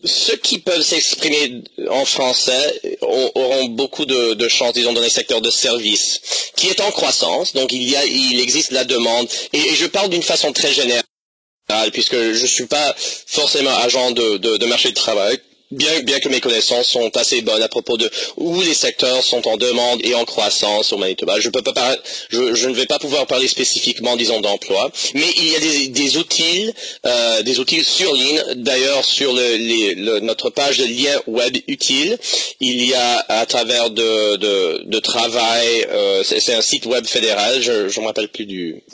ceux qui peuvent s'exprimer en français auront beaucoup de chances, disons, dans les secteurs de services, qui est en croissance. Donc il existe la demande, et je parle d'une façon très générale, puisque je suis pas forcément agent de marché de travail. Bien que mes connaissances sont assez bonnes à propos de où les secteurs sont en demande et en croissance au Manitoba, je ne vais pas pouvoir parler spécifiquement, disons, d'emploi, mais il y a des outils sur ligne. D'ailleurs, sur notre page de lien web utile, il y a à travers de travail, c'est un site web fédéral, je ne me rappelle plus du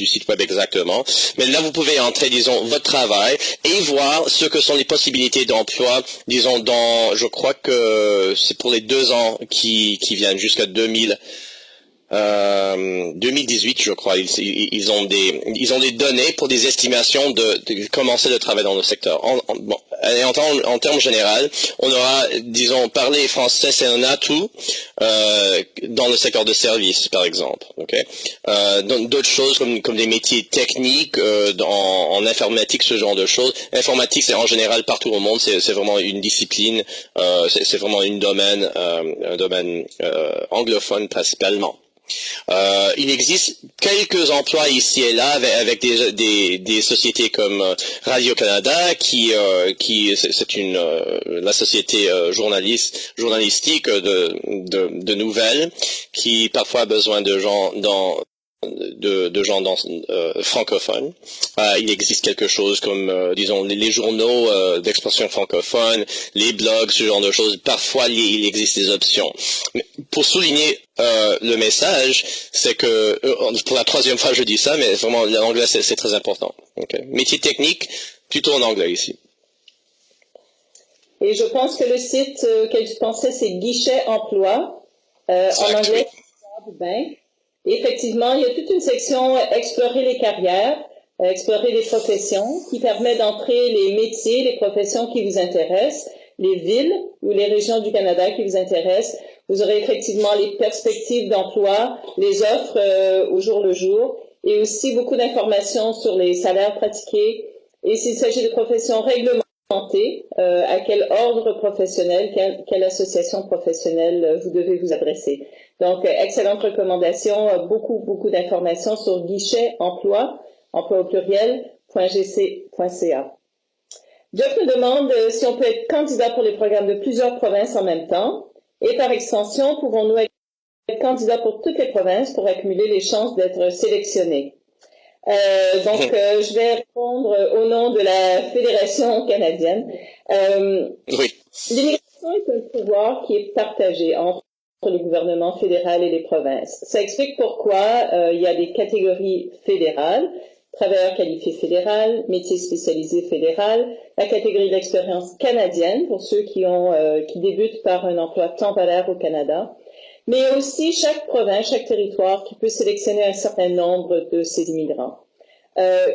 site web exactement, mais là vous pouvez entrer, disons, votre travail et voir ce que sont les possibilités d'emploi. Disons je crois que c'est pour les 2 ans qui viennent jusqu'à 2018, je crois. Ils ont des données pour des estimations de commencer le travail dans le secteur. En termes généraux, on aura, disons, parler français, c'est un atout dans le secteur de services, par exemple. Okay? D'autres choses comme des métiers techniques en informatique, ce genre de choses. Informatique, c'est en général partout au monde. C'est vraiment une discipline. C'est vraiment un domaine anglophone principalement. Il existe quelques emplois ici et là avec des sociétés comme Radio-Canada qui c'est la société journalistique de nouvelles qui parfois a besoin de gens francophones. Il existe quelque chose comme, disons, les journaux d'expression francophone, les blogs, ce genre de choses. Parfois, il existe des options. Mais pour souligner le message, c'est que, pour la 3e fois je dis ça, mais vraiment, l'anglais, c'est très important. Okay. Métier technique, plutôt en anglais ici. Et je pense que le site auquel tu pensais, c'est Guichet Emploi, en anglais, Bank. Effectivement, il y a toute une section explorer les carrières, explorer les professions, qui permet d'entrer les métiers, les professions qui vous intéressent, les villes ou les régions du Canada qui vous intéressent. Vous aurez effectivement les perspectives d'emploi, les offres au jour le jour, et aussi beaucoup d'informations sur les salaires pratiqués. Et s'il s'agit de professions réglementées, à quel ordre professionnel, quelle association professionnelle vous devez vous adresser. Donc, excellente recommandation, beaucoup d'informations sur guichet emploi au pluriel, .gc.ca. Job me demande si on peut être candidat pour les programmes de plusieurs provinces en même temps, et par extension, pouvons-nous être candidats pour toutes les provinces pour accumuler les chances d'être sélectionnés. Je vais répondre au nom de la Fédération canadienne. Oui. L'immigration est un pouvoir qui est partagé entre le gouvernement fédéral et les provinces. Ça explique pourquoi il y a des catégories fédérales, travailleurs qualifiés fédéral, métiers spécialisés fédéral, la catégorie d'expérience canadienne pour ceux qui débutent par un emploi temporaire au Canada, mais aussi chaque province, chaque territoire qui peut sélectionner un certain nombre de ces immigrants.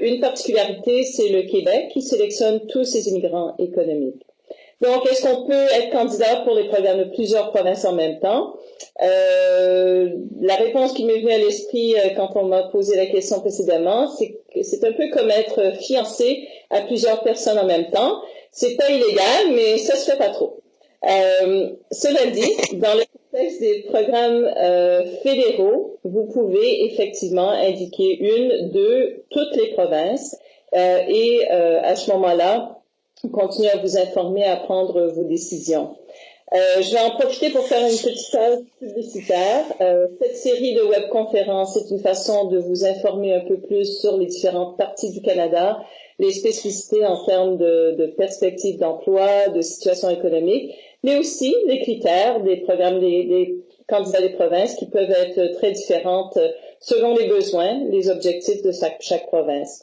Une particularité, c'est le Québec qui sélectionne tous ces immigrants économiques. Donc, est-ce qu'on peut être candidat pour les programmes de plusieurs provinces en même temps? La réponse qui m'est venue à l'esprit quand on m'a posé la question précédemment, c'est que c'est un peu comme être fiancé à plusieurs personnes en même temps. C'est pas illégal, mais ça se fait pas trop. Cela dit, dans le contexte des programmes fédéraux, vous pouvez effectivement indiquer 1, 2, toutes les provinces et à ce moment-là, continuez à vous informer, à prendre vos décisions. Je vais en profiter pour faire une petite page publicitaire. Cette série de webconférences est une façon de vous informer un peu plus sur les différentes parties du Canada, les spécificités en termes de perspectives d'emploi, de situation économique, mais aussi les critères des programmes des candidats des provinces qui peuvent être très différentes selon les besoins, les objectifs de chaque province.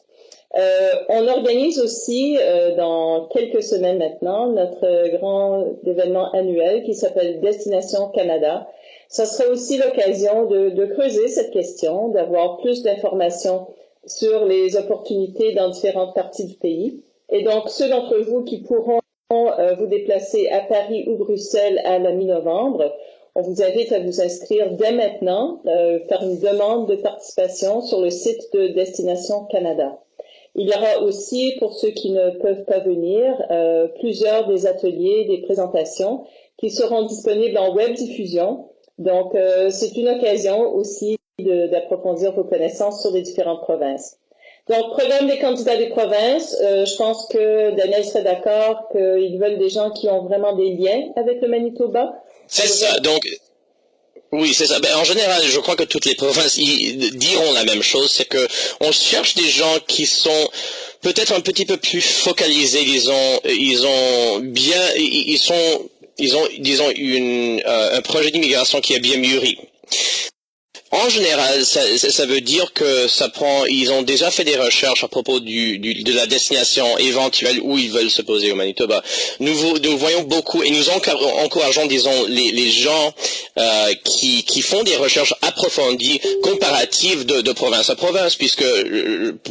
On organise aussi dans quelques semaines maintenant notre grand événement annuel qui s'appelle Destination Canada. Ça sera aussi l'occasion de creuser cette question, d'avoir plus d'informations sur les opportunités dans différentes parties du pays. Et donc, ceux d'entre vous qui pourront vous déplacer à Paris ou Bruxelles à la mi-novembre, on vous invite à vous inscrire dès maintenant, faire une demande de participation sur le site de Destination Canada. Il y aura aussi, pour ceux qui ne peuvent pas venir, plusieurs des ateliers, des présentations qui seront disponibles en web diffusion. Donc, c'est une occasion aussi d'approfondir vos connaissances sur les différentes provinces. Donc, programme des candidats des provinces, je pense que Daniel serait d'accord qu'ils veulent des gens qui ont vraiment des liens avec le Manitoba. C'est ça, donc... Oui, c'est ça. Ben, en général, je crois que toutes les provinces diront la même chose, c'est que on cherche des gens qui sont peut-être un petit peu plus focalisés, disons, ils ont, disons, un projet d'immigration qui est bien mûri. En général, ça veut dire que ils ont déjà fait des recherches à propos de la destination éventuelle où ils veulent se poser au Manitoba. Nous voyons beaucoup et nous encourageons, disons, les gens qui font des recherches approfondies, comparatives de province à province, puisque,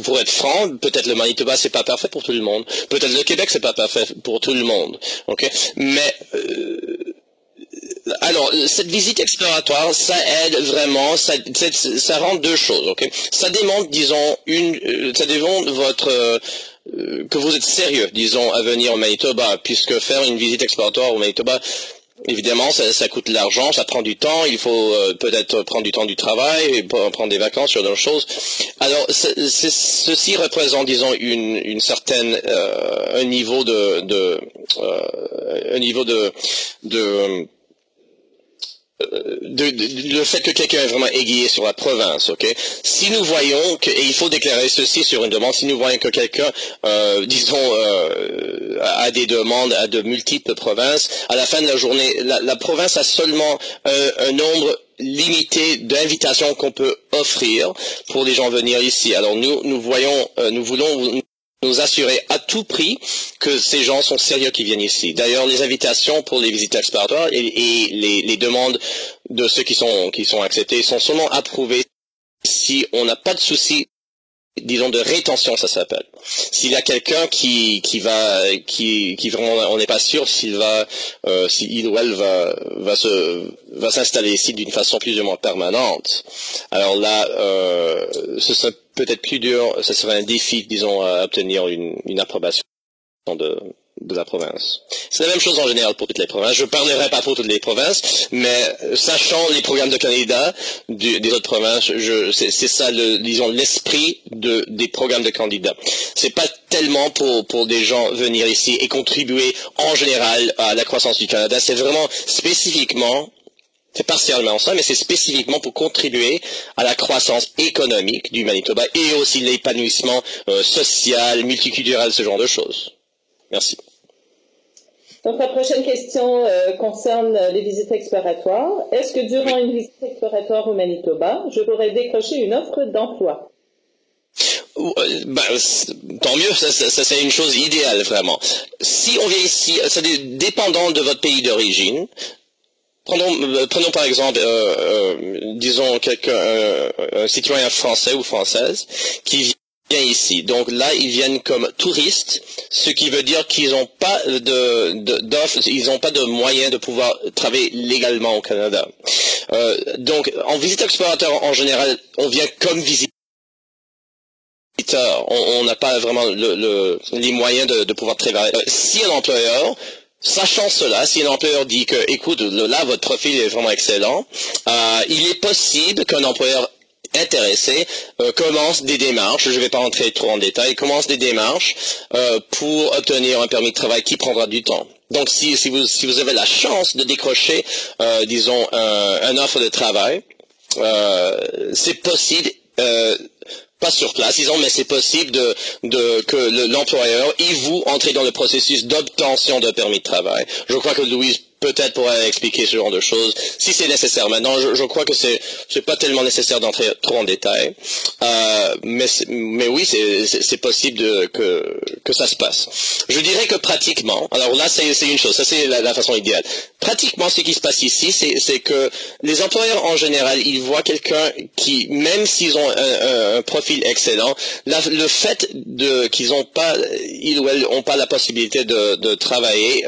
pour être franc, peut-être le Manitoba c'est pas parfait pour tout le monde, peut-être le Québec c'est pas parfait pour tout le monde, ok? Mais alors, cette visite exploratoire, ça aide vraiment, ça rend deux choses, ok? Ça démontre, disons, ça démontre que vous êtes sérieux, disons, à venir au Manitoba, puisque faire une visite exploratoire au Manitoba, évidemment, ça coûte de l'argent, ça prend du temps, il faut peut-être prendre du temps du travail, prendre des vacances sur d'autres choses. Alors, ceci représente, disons, une certaine, un niveau le fait que quelqu'un est vraiment aiguillé sur la province, ok? Si nous voyons et il faut déclarer ceci sur une demande, si nous voyons que quelqu'un, disons, a des demandes à de multiples provinces, à la fin de la journée, la province a seulement un nombre limité d'invitations qu'on peut offrir pour les gens venir ici. Alors nous voulons nous assurer à tout prix que ces gens sont sérieux qui viennent ici. D'ailleurs, les invitations pour les visites exploratoires et les demandes de ceux qui sont acceptés sont seulement approuvées si on n'a pas de souci, disons, de rétention, ça s'appelle. S'il y a quelqu'un qui vraiment, on n'est pas sûr s'il ou elle va s'installer ici d'une façon plus ou moins permanente. Alors là, ce serait peut-être plus dur, ce serait un défi, disons, à obtenir une approbation de la province. C'est la même chose en général pour toutes les provinces. Je ne parlerai pas pour toutes les provinces, mais sachant les programmes de candidats des autres provinces, c'est ça, disons, l'esprit des programmes de candidats. C'est pas tellement pour des gens venir ici et contribuer en général à la croissance du Canada. C'est vraiment spécifiquement, c'est partiellement ça, mais c'est spécifiquement pour contribuer à la croissance économique du Manitoba et aussi l'épanouissement social, multiculturel, ce genre de choses. Merci. Donc, la prochaine question concerne les visites exploratoires. Est-ce que durant une visite exploratoire au Manitoba, je pourrais décrocher une offre d'emploi? Tant mieux, ça c'est une chose idéale, vraiment. Si on vient ici, c'est dépendant de votre pays d'origine. Prenons par exemple, disons, un citoyen français ou française qui vient ici. Donc là, ils viennent comme touristes, ce qui veut dire qu'ils n'ont pas d'offres, ils n'ont pas de moyens de pouvoir travailler légalement au Canada. Donc, en visite explorateur, en général, on vient comme visiteur. On n'a pas vraiment les moyens de pouvoir travailler. Si un employeur, sachant cela, si un employeur dit que, écoute, là, votre profil est vraiment excellent, il est possible qu'un employeur intéressé commence des démarches, je ne vais pas rentrer trop en détail, commence des démarches pour obtenir un permis de travail qui prendra du temps. Donc si vous avez la chance de décrocher, disons, un offre de travail, c'est possible, pas sur place, disons, mais c'est possible que l'employeur et vous entrez dans le processus d'obtention d'un permis de travail. Je crois que Louise peut-être pourrait expliquer ce genre de choses, si c'est nécessaire. Maintenant, je crois que c'est pas tellement nécessaire d'entrer trop en détail, mais oui, c'est possible que ça se passe. Je dirais que pratiquement, alors là c'est une chose, ça c'est la façon idéale. Pratiquement ce qui se passe ici, c'est que les employeurs en général, ils voient quelqu'un qui, même s'ils ont un profil excellent, le fait qu'ils n'ont pas, ils ou elles n'ont pas la possibilité de travailler,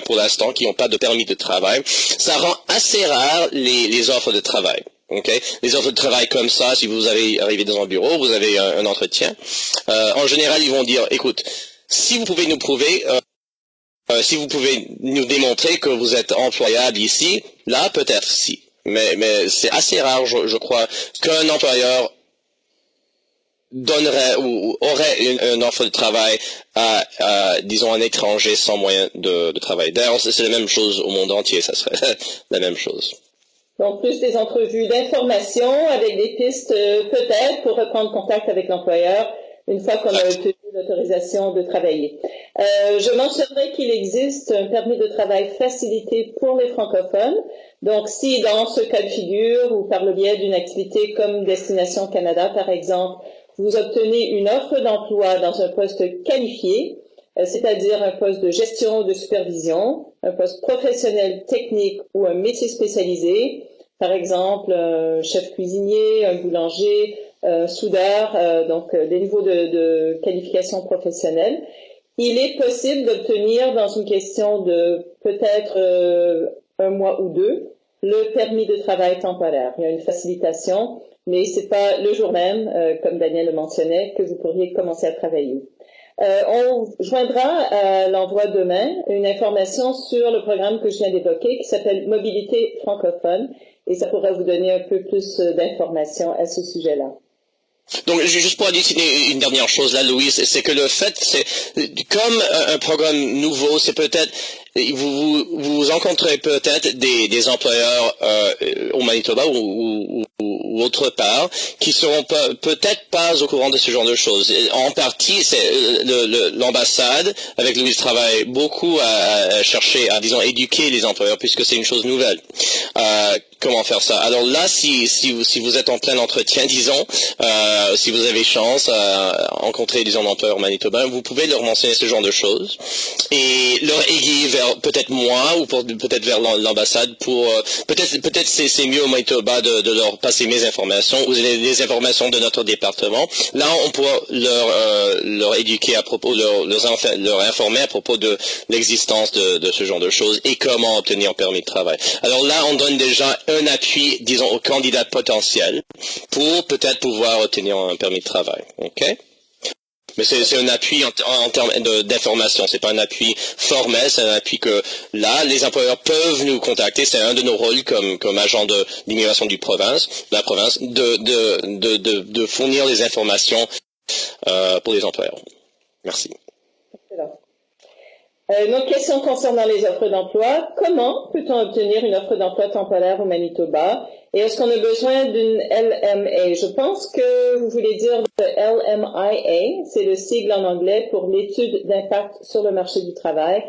pour l'instant, qui n'ont pas de permis de travail, ça rend assez rare les offres de travail. Okay. Les offres de travail comme ça, si vous arrivez dans un bureau, vous avez un entretien. En général, ils vont dire, écoute, si vous pouvez nous prouver, si vous pouvez nous démontrer que vous êtes employable ici, là peut-être si. Mais c'est assez rare, je crois, qu'un employeur donnerait ou aurait une offre de travail à disons, un étranger sans moyen de travail. D'ailleurs, c'est la même chose au monde entier, ça serait la même chose. Donc, plus des entrevues d'information avec des pistes peut-être pour reprendre contact avec l'employeur une fois qu'on a obtenu l'autorisation de travailler. Je mentionnerai qu'il existe un permis de travail facilité pour les francophones. Donc, si dans ce cas de figure ou par le biais d'une activité comme Destination Canada, par exemple, vous obtenez une offre d'emploi dans un poste qualifié, c'est-à-dire un poste de gestion ou de supervision, un poste professionnel technique ou un métier spécialisé, par exemple un chef cuisinier, un boulanger, soudeur, donc des niveaux de qualification professionnelle. Il est possible d'obtenir dans une question de peut-être un mois ou deux le permis de travail temporaire. Il y a une facilitation, mais c'est pas le jour même, comme Daniel le mentionnait, que vous pourriez commencer à travailler. On joindra à l'envoi demain une information sur le programme que je viens d'évoquer qui s'appelle Mobilité francophone et ça pourrait vous donner un peu plus d'informations à ce sujet-là. Donc, juste pour additionner une dernière chose là, Louise, c'est que le fait, c'est comme un programme nouveau, c'est peut-être vous rencontrez peut-être des employeurs au Manitoba ou autre part qui seront peut-être pas au courant de ce genre de choses. Et en partie, c'est l'ambassade avec Louise travaille beaucoup à chercher, à disons éduquer les employeurs puisque c'est une chose nouvelle. Comment faire ça? Alors là, si vous êtes en plein entretien, disons, si vous avez chance à rencontrer disons employeurs manitobains, vous pouvez leur mentionner ce genre de choses et leur aiguiller vers peut-être moi ou peut-être vers l'ambassade pour peut-être c'est mieux au Manitoba de leur passer mes informations ou les informations de notre département. Là, on pourra leur éduquer à propos, leur informer à propos de l'existence de ce genre de choses et comment obtenir un permis de travail. Alors là, on donne déjà un appui, disons, aux candidats potentiels pour peut-être pouvoir obtenir un permis de travail. OK? Mais c'est un appui en termes d'information, c'est pas un appui formel, c'est un appui que là, les employeurs peuvent nous contacter, c'est un de nos rôles comme agent d'immigration de la province, de fournir les informations pour les employeurs. Merci. Excellent. Une autre question concernant les offres d'emploi. Comment peut-on obtenir une offre d'emploi temporaire au Manitoba? Et est-ce qu'on a besoin d'une LMA? Je pense que vous voulez dire le LMIA, c'est le sigle en anglais pour l'étude d'impact sur le marché du travail.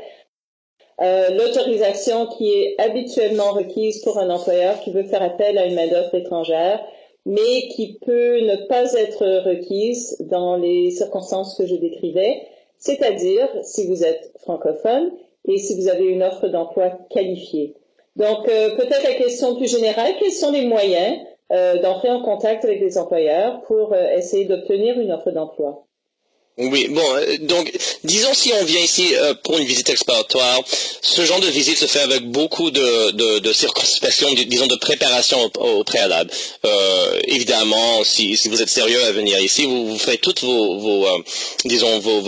L'autorisation qui est habituellement requise pour un employeur qui veut faire appel à une main-d'œuvre étrangère, mais qui peut ne pas être requise dans les circonstances que je décrivais. C'est-à-dire si vous êtes francophone et si vous avez une offre d'emploi qualifiée. Donc, peut-être la question plus générale, quels sont les moyens d'entrer en contact avec les employeurs pour essayer d'obtenir une offre d'emploi? Oui, bon, donc, disons si on vient ici pour une visite exploratoire, ce genre de visite se fait avec beaucoup de circonspection, disons de préparation au préalable. Évidemment, si vous êtes sérieux à venir ici, vous ferez toutes vos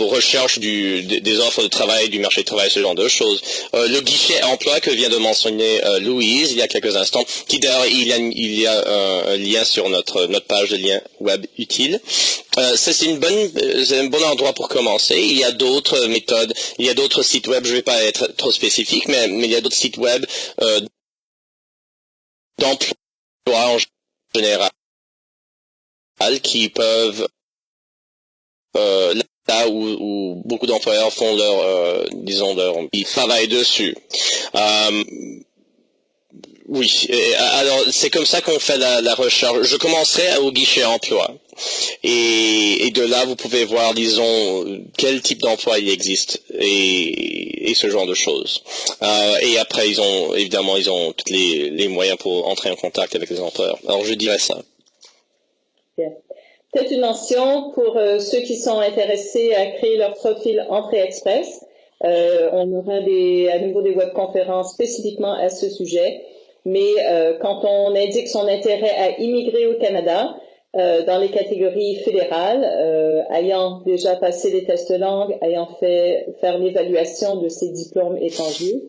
recherches des offres de travail, du marché de travail, ce genre de choses. Le guichet emploi que vient de mentionner Louise il y a quelques instants, qui d'ailleurs il y a un lien sur notre page de lien web utile. C'est un bon endroit pour commencer. Il y a d'autres méthodes, il y a d'autres sites web, je ne vais pas être trop spécifique, mais il y a d'autres sites web d'emploi en général qui peuvent, là où beaucoup d'employeurs font ils travaillent dessus. Oui, alors c'est comme ça qu'on fait la recherche. Je commencerai au guichet emploi. Et de là, vous pouvez voir, disons, quel type d'emploi il existe et ce genre de choses. Et après, ils ont tous les moyens pour entrer en contact avec les employeurs. Alors, je dirais ça. Bien. Peut-être une mention pour ceux qui sont intéressés à créer leur profil Entrée Express. On aura à nouveau des webconférences spécifiquement à ce sujet. Mais quand on indique son intérêt à immigrer au Canada, dans les catégories fédérales, ayant déjà passé les tests de langue, ayant faire l'évaluation de ses diplômes étrangers,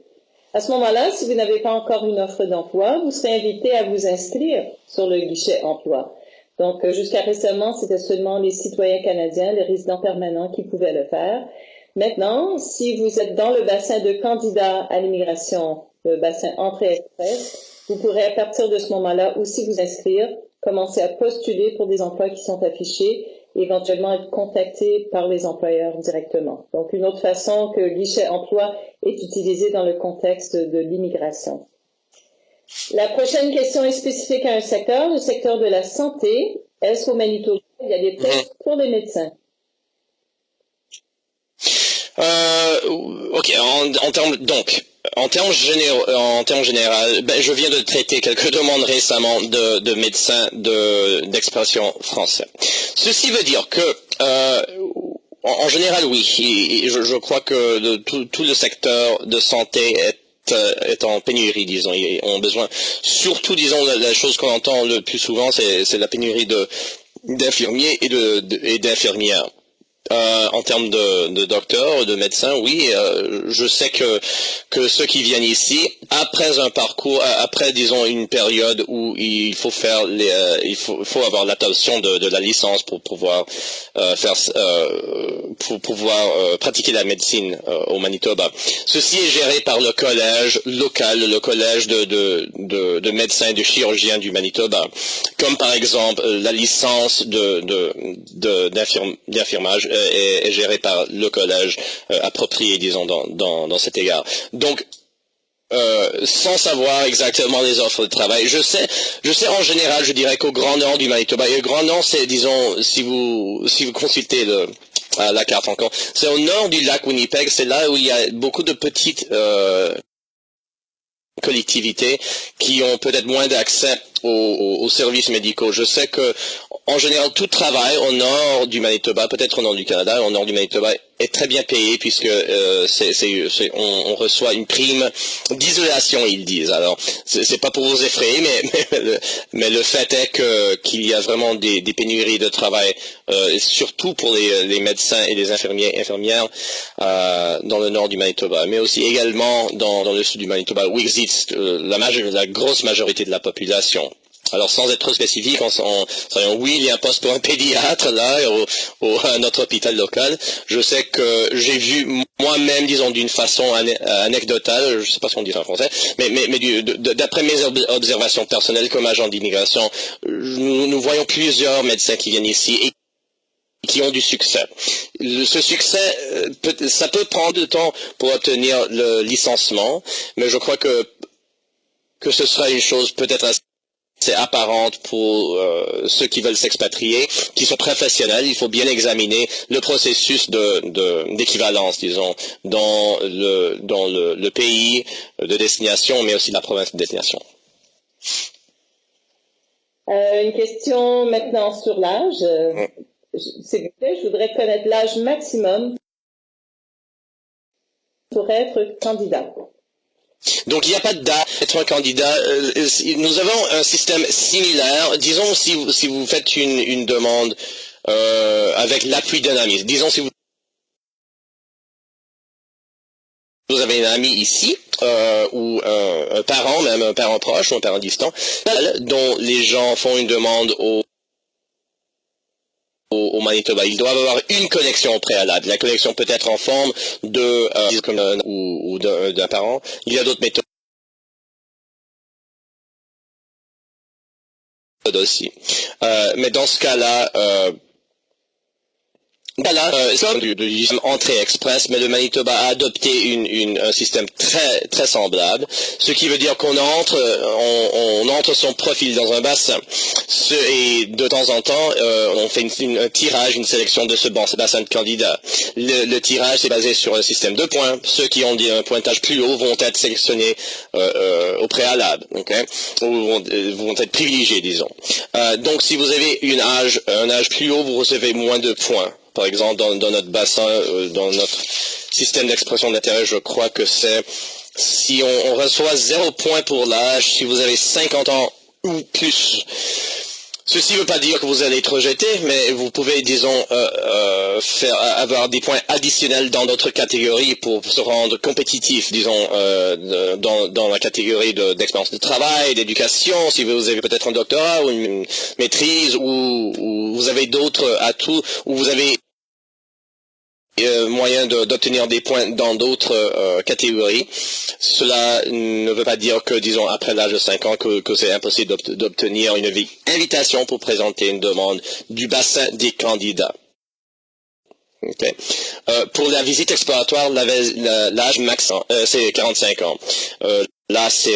à ce moment-là, si vous n'avez pas encore une offre d'emploi, vous serez invité à vous inscrire sur le guichet emploi. Donc, jusqu'à récemment, c'était seulement les citoyens canadiens, les résidents permanents qui pouvaient le faire. Maintenant, si vous êtes dans le bassin de candidats à l'immigration, le bassin Entrée Express, vous pourrez à partir de ce moment-là aussi vous inscrire, commencer à postuler pour des emplois qui sont affichés et éventuellement être contacté par les employeurs directement. Donc, une autre façon que le guichet emploi est utilisé dans le contexte de l'immigration. La prochaine question est spécifique à un secteur, le secteur de la santé. Est-ce qu'au Manitoba, il y a des postes pour les médecins? Ok, en termes généraux, je viens de traiter quelques demandes récemment de médecins d'expression français. Ceci veut dire que en général, oui, je crois que tout le secteur de santé est en pénurie, disons. Ils ont besoin, surtout, disons, la chose qu'on entend le plus souvent, c'est la pénurie d'infirmiers et d'infirmières. En termes de docteurs, de médecins, oui, je sais que ceux qui viennent ici, après un parcours, après disons une période où il faut faire il faut avoir l'obtention de la licence pour pouvoir pratiquer la médecine au Manitoba. Ceci est géré par le collège local, le collège de médecins et de chirurgiens du Manitoba, comme par exemple la licence d'infirmage est géré par le collège approprié, disons, dans cet égard. Donc, sans savoir exactement les offres de travail, je sais en général, je dirais qu'au Grand Nord du Manitoba, et le Grand Nord, c'est, disons, si vous consultez la carte encore, c'est au nord du lac Winnipeg, c'est là où il y a beaucoup de petites collectivités qui ont peut-être moins d'accès aux services médicaux. Je sais que, en général, tout travail au nord du Manitoba, peut-être au nord du Canada, au nord du Manitoba, est très bien payé puisque on reçoit une prime d'isolation, ils disent. Alors, c'est pas pour vous effrayer, mais le fait est qu'il y a vraiment des pénuries de travail, surtout pour les médecins et les infirmières dans le nord du Manitoba, mais aussi également dans le sud du Manitoba où existe la grosse majorité de la population. Alors, sans être trop spécifique, oui, il y a un poste pour un pédiatre, là, à notre hôpital local. Je sais que j'ai vu moi-même, disons, d'une façon anecdotale, je ne sais pas ce qu'on dit en français, mais d'après mes observations personnelles comme agent d'immigration, nous voyons plusieurs médecins qui viennent ici et qui ont du succès. Ce succès, ça peut prendre du temps pour obtenir le licenciement, mais je crois que ce sera une chose peut-être assez apparente pour ceux qui veulent s'expatrier, qui sont professionnels. Il faut bien examiner le processus d'équivalence, disons, dans le pays de destination, mais aussi la province de destination. Une question maintenant sur l'âge. S'il vous plaît, je voudrais connaître l'âge maximum pour être candidat. Donc il n'y a pas de date pour être un candidat. Nous avons un système similaire. Disons si vous faites une demande avec l'appui d'un ami. Disons si vous avez un ami ici, ou un parent, même un parent proche ou un parent distant, dont les gens font une demande au Manitoba. Ils doivent avoir une connexion préalable. La connexion peut être en forme d'un parent. Il y a d'autres méthodes aussi. Mais dans ce cas-là, Comme du système entrée express, mais le Manitoba a adopté un système très très semblable, ce qui veut dire qu'on entre son profil dans un bassin, et de temps en temps on fait un tirage, une sélection de ce bassin de candidats. Le tirage c'est basé sur un système de points. Ceux qui ont un pointage plus haut vont être sélectionnés au préalable, okay? Ou vont être privilégiés, disons. Donc si vous avez un âge plus haut, vous recevez moins de points. Par exemple, dans notre bassin, dans notre système d'expression d'intérêt, je crois que c'est, si on reçoit 0 point pour l'âge, si vous avez 50 ans ou plus. Ceci ne veut pas dire que vous allez être rejeté, mais vous pouvez, disons, avoir des points additionnels dans d'autres catégories pour se rendre compétitif, disons, dans la catégorie d'expérience de travail, d'éducation, si vous avez peut-être un doctorat ou une maîtrise, ou vous avez d'autres atouts, ou vous avez moyen d'obtenir des points dans d'autres catégories. Cela ne veut pas dire que, disons, après l'âge de 5 ans, que c'est impossible d'obtenir une invitation pour présenter une demande du bassin des candidats. Okay. Pour la visite exploratoire, l'âge max, c'est 45 ans. Là, c'est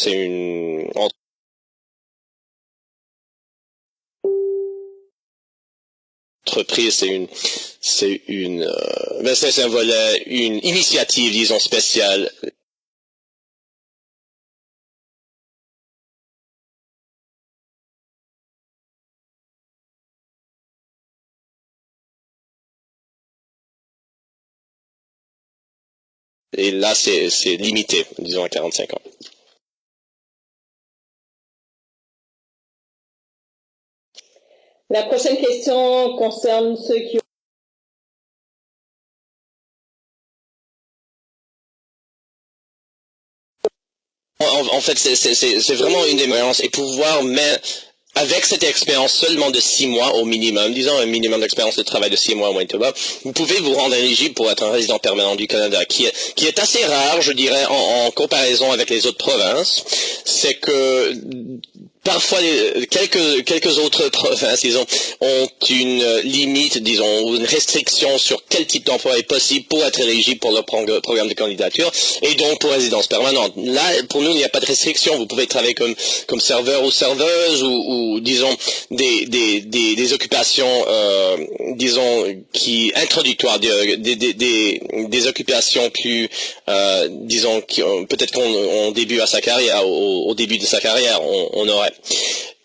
une entreprise, c'est un volet, une initiative, disons, spéciale. Et là, c'est limité, disons, à 45 ans. La prochaine question concerne ceux qui En fait, c'est vraiment une expérience, et pouvoir avec cette expérience seulement de 6 mois au minimum, disons un minimum d'expérience de travail de 6 mois au Manitoba, vous pouvez vous rendre éligible pour être un résident permanent du Canada, qui est assez rare, je dirais, en comparaison avec les autres provinces. C'est que parfois, quelques autres provinces, disons, ont une limite, disons, ou une restriction sur quel type d'emploi est possible pour être éligible pour leur programme de candidature, et donc pour résidence permanente. Là, pour nous, il n'y a pas de restriction. Vous pouvez travailler comme serveur ou serveuse, ou disons, des occupations, disons, introductoires, des occupations plus, disons, peut-être qu'on début à sa carrière, au début de sa carrière, on aurait.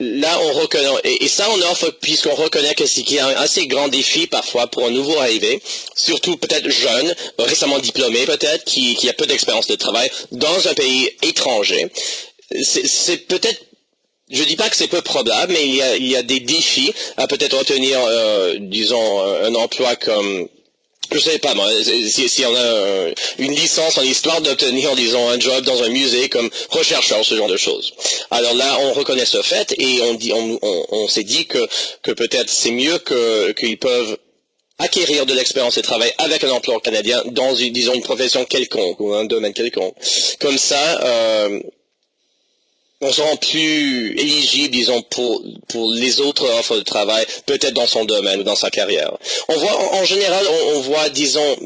Là, on reconnaît, et ça on offre puisqu'on reconnaît qu'il y a un assez grand défi parfois pour un nouveau arrivé, surtout peut-être jeune, récemment diplômé peut-être, qui a peu d'expérience de travail dans un pays étranger. C'est peut-être, je dis pas que c'est peu probable, mais il y a des défis à peut-être obtenir, disons, un emploi comme, je sais pas moi, si on a une licence en histoire, d'obtenir, disons, un job dans un musée comme rechercheur, ce genre de choses. Alors là, on reconnaît ce fait, et on s'est dit que peut-être c'est mieux qu'ils peuvent acquérir de l'expérience de travail avec un emploi canadien dans disons, une profession quelconque, ou un domaine quelconque. Comme ça, on se rend plus éligible, disons, pour les autres offres de travail, peut-être dans son domaine ou dans sa carrière. On voit, en général, on voit, disons,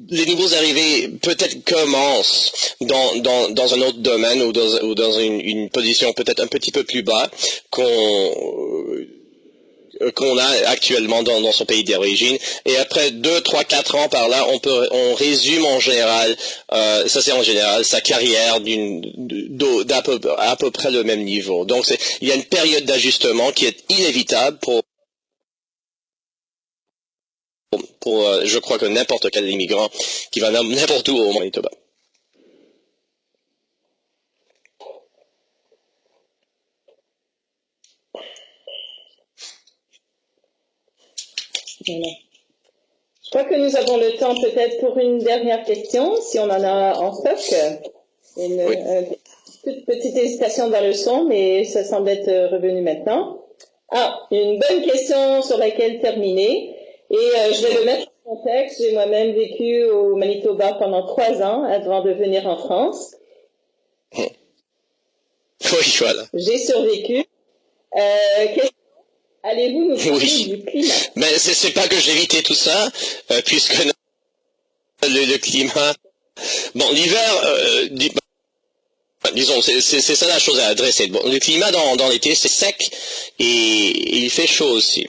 les nouveaux arrivés peut-être commencent dans un autre domaine ou dans une position peut-être un petit peu plus bas qu'on a actuellement dans son pays d'origine, et après 2, 3, 4 ans par là, on résume en général, ça c'est en général, sa carrière à peu près le même niveau. Donc il y a une période d'ajustement qui est inévitable pour je crois que n'importe quel immigrant qui va n'importe où au Manitoba. Voilà. Je crois que nous avons le temps peut-être pour une dernière question, si on en a en stock. Oui. Toute petite hésitation dans le son, mais ça semble être revenu maintenant. Une bonne question sur laquelle terminer. Et je vais le mettre en contexte. J'ai moi-même vécu au Manitoba pendant 3 ans avant de venir en France. Oui, voilà. J'ai survécu. Allez-vous nous parler Oui, du climat? mais c'est pas que j'ai évité tout ça, puisque le climat... Bon, l'hiver, disons, c'est ça la chose à adresser. Bon, le climat dans l'été, c'est sec et il fait chaud aussi.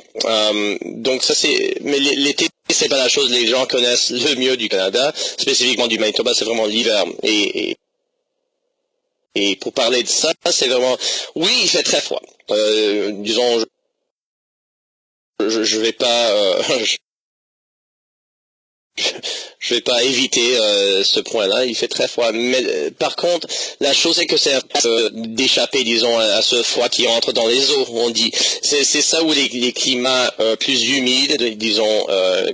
Donc ça c'est, mais l'été c'est pas la chose que les gens connaissent le mieux du Canada, spécifiquement du Manitoba, c'est vraiment l'hiver. Et pour parler de ça, c'est vraiment, oui, il fait très froid. Disons, je vais pas, je vais pas éviter ce point-là, il fait très froid. Mais par contre, la chose est que c'est d'échapper, disons, à ce froid qui rentre dans les eaux, on dit. C'est ça où les climats plus humides, disons,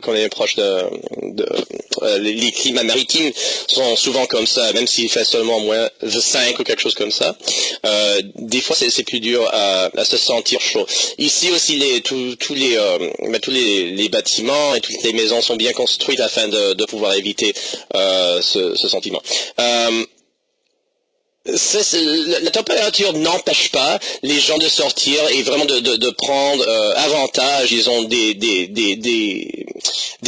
qu'on est proche les climats maritimes sont souvent comme ça, même s'il fait seulement moins de 5 ou quelque chose comme ça. Des fois, c'est plus dur à se sentir chaud. Ici aussi, tous les bâtiments et toutes les maisons sont bien construites afin de pouvoir éviter ce sentiment. La température n'empêche pas les gens de sortir et vraiment de prendre avantage, disons, des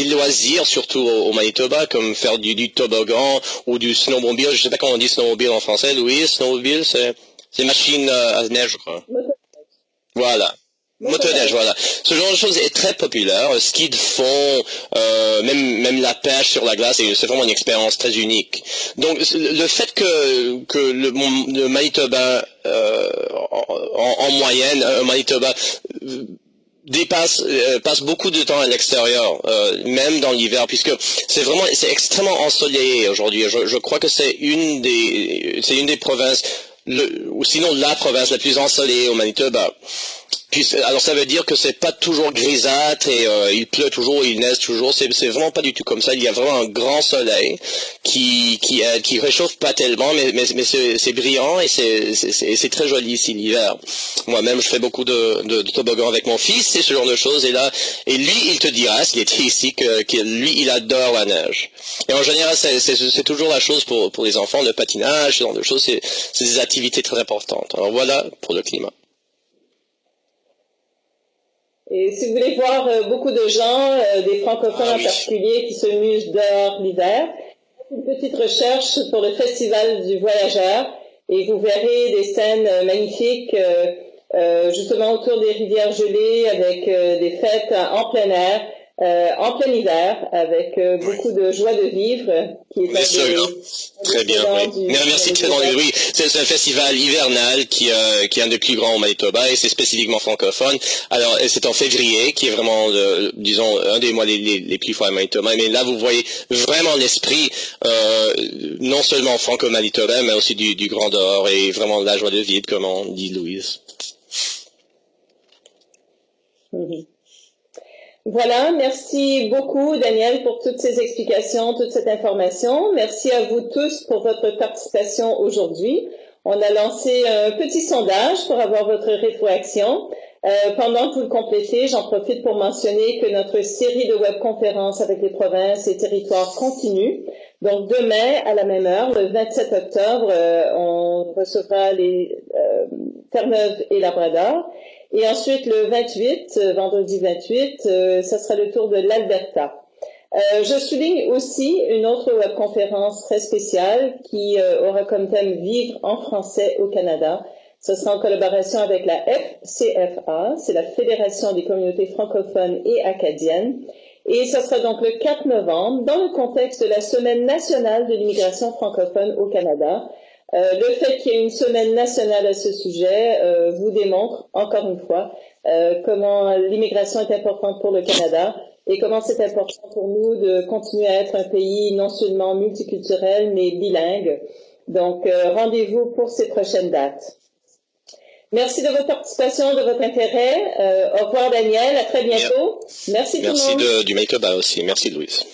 loisirs, surtout au Manitoba, comme faire du toboggan ou du snowmobile. Je sais pas comment on dit snowmobile en français, Louis. Snowmobile, c'est machine à neige, je crois. Voilà. Motoneige, voilà. Ce genre de choses est très populaire. Ski de fond, même la pêche sur la glace, c'est vraiment une expérience très unique. Donc le fait que le Manitoba, en moyenne, un Manitoba passe beaucoup de temps à l'extérieur, même dans l'hiver, puisque c'est extrêmement ensoleillé aujourd'hui. Je crois que c'est une des provinces, ou sinon la province la plus ensoleillée au Manitoba. Alors ça veut dire que c'est pas toujours grisâtre et il pleut toujours, il neige toujours. C'est vraiment pas du tout comme ça. Il y a vraiment un grand soleil qui réchauffe pas tellement, mais c'est brillant et c'est très joli ici l'hiver. Moi-même, je fais beaucoup de toboggan avec mon fils et ce genre de choses. Et lui, il te dira, s'il était ici, que lui, il adore la neige. Et en général, c'est toujours la chose pour les enfants, le patinage, ce genre de choses. C'est des activités très importantes. Alors voilà pour le climat. Et si vous voulez voir beaucoup de gens, des francophones en particulier, qui se musent dehors l'hiver, une petite recherche pour le Festival du Voyageur et vous verrez des scènes magnifiques justement autour des rivières gelées avec des fêtes en plein air, en plein hiver, avec beaucoup de joie de vivre. Qui est très bien, oui. Merci très bien. Oui, c'est un festival hivernal qui est un des plus grands au Manitoba et c'est spécifiquement francophone. Alors, c'est en février, qui est vraiment, disons, un des mois les plus forts au Manitoba. Mais là, vous voyez vraiment l'esprit, non seulement franco-manitobain, mais aussi du grand dehors et vraiment la joie de vivre, comme on dit Louise. Mm-hmm. Voilà, merci beaucoup Daniel pour toutes ces explications, toute cette information. Merci à vous tous pour votre participation aujourd'hui. On a lancé un petit sondage pour avoir votre rétroaction. Pendant que vous le complétez, j'en profite pour mentionner que notre série de webconférences avec les provinces et territoires continue. Donc demain, à la même heure, le 27 octobre, on recevra les Terre-Neuve et Labrador. Et ensuite, le 28, vendredi 28, ça sera le tour de l'Alberta. Je souligne aussi une autre webconférence très spéciale qui aura comme thème « Vivre en français au Canada ». Ce sera en collaboration avec la FCFA, c'est la Fédération des communautés francophones et acadiennes. Et ce sera donc le 4 novembre, dans le contexte de la Semaine nationale de l'immigration francophone au Canada. Le fait qu'il y ait une semaine nationale à ce sujet vous démontre, encore une fois, comment l'immigration est importante pour le Canada et comment c'est important pour nous de continuer à être un pays non seulement multiculturel, mais bilingue. Donc, rendez-vous pour ces prochaines dates. Merci de votre participation, de votre intérêt. Au revoir Daniel, à très bientôt. Merci tout le monde. Merci du Manitoba aussi. Merci Louise.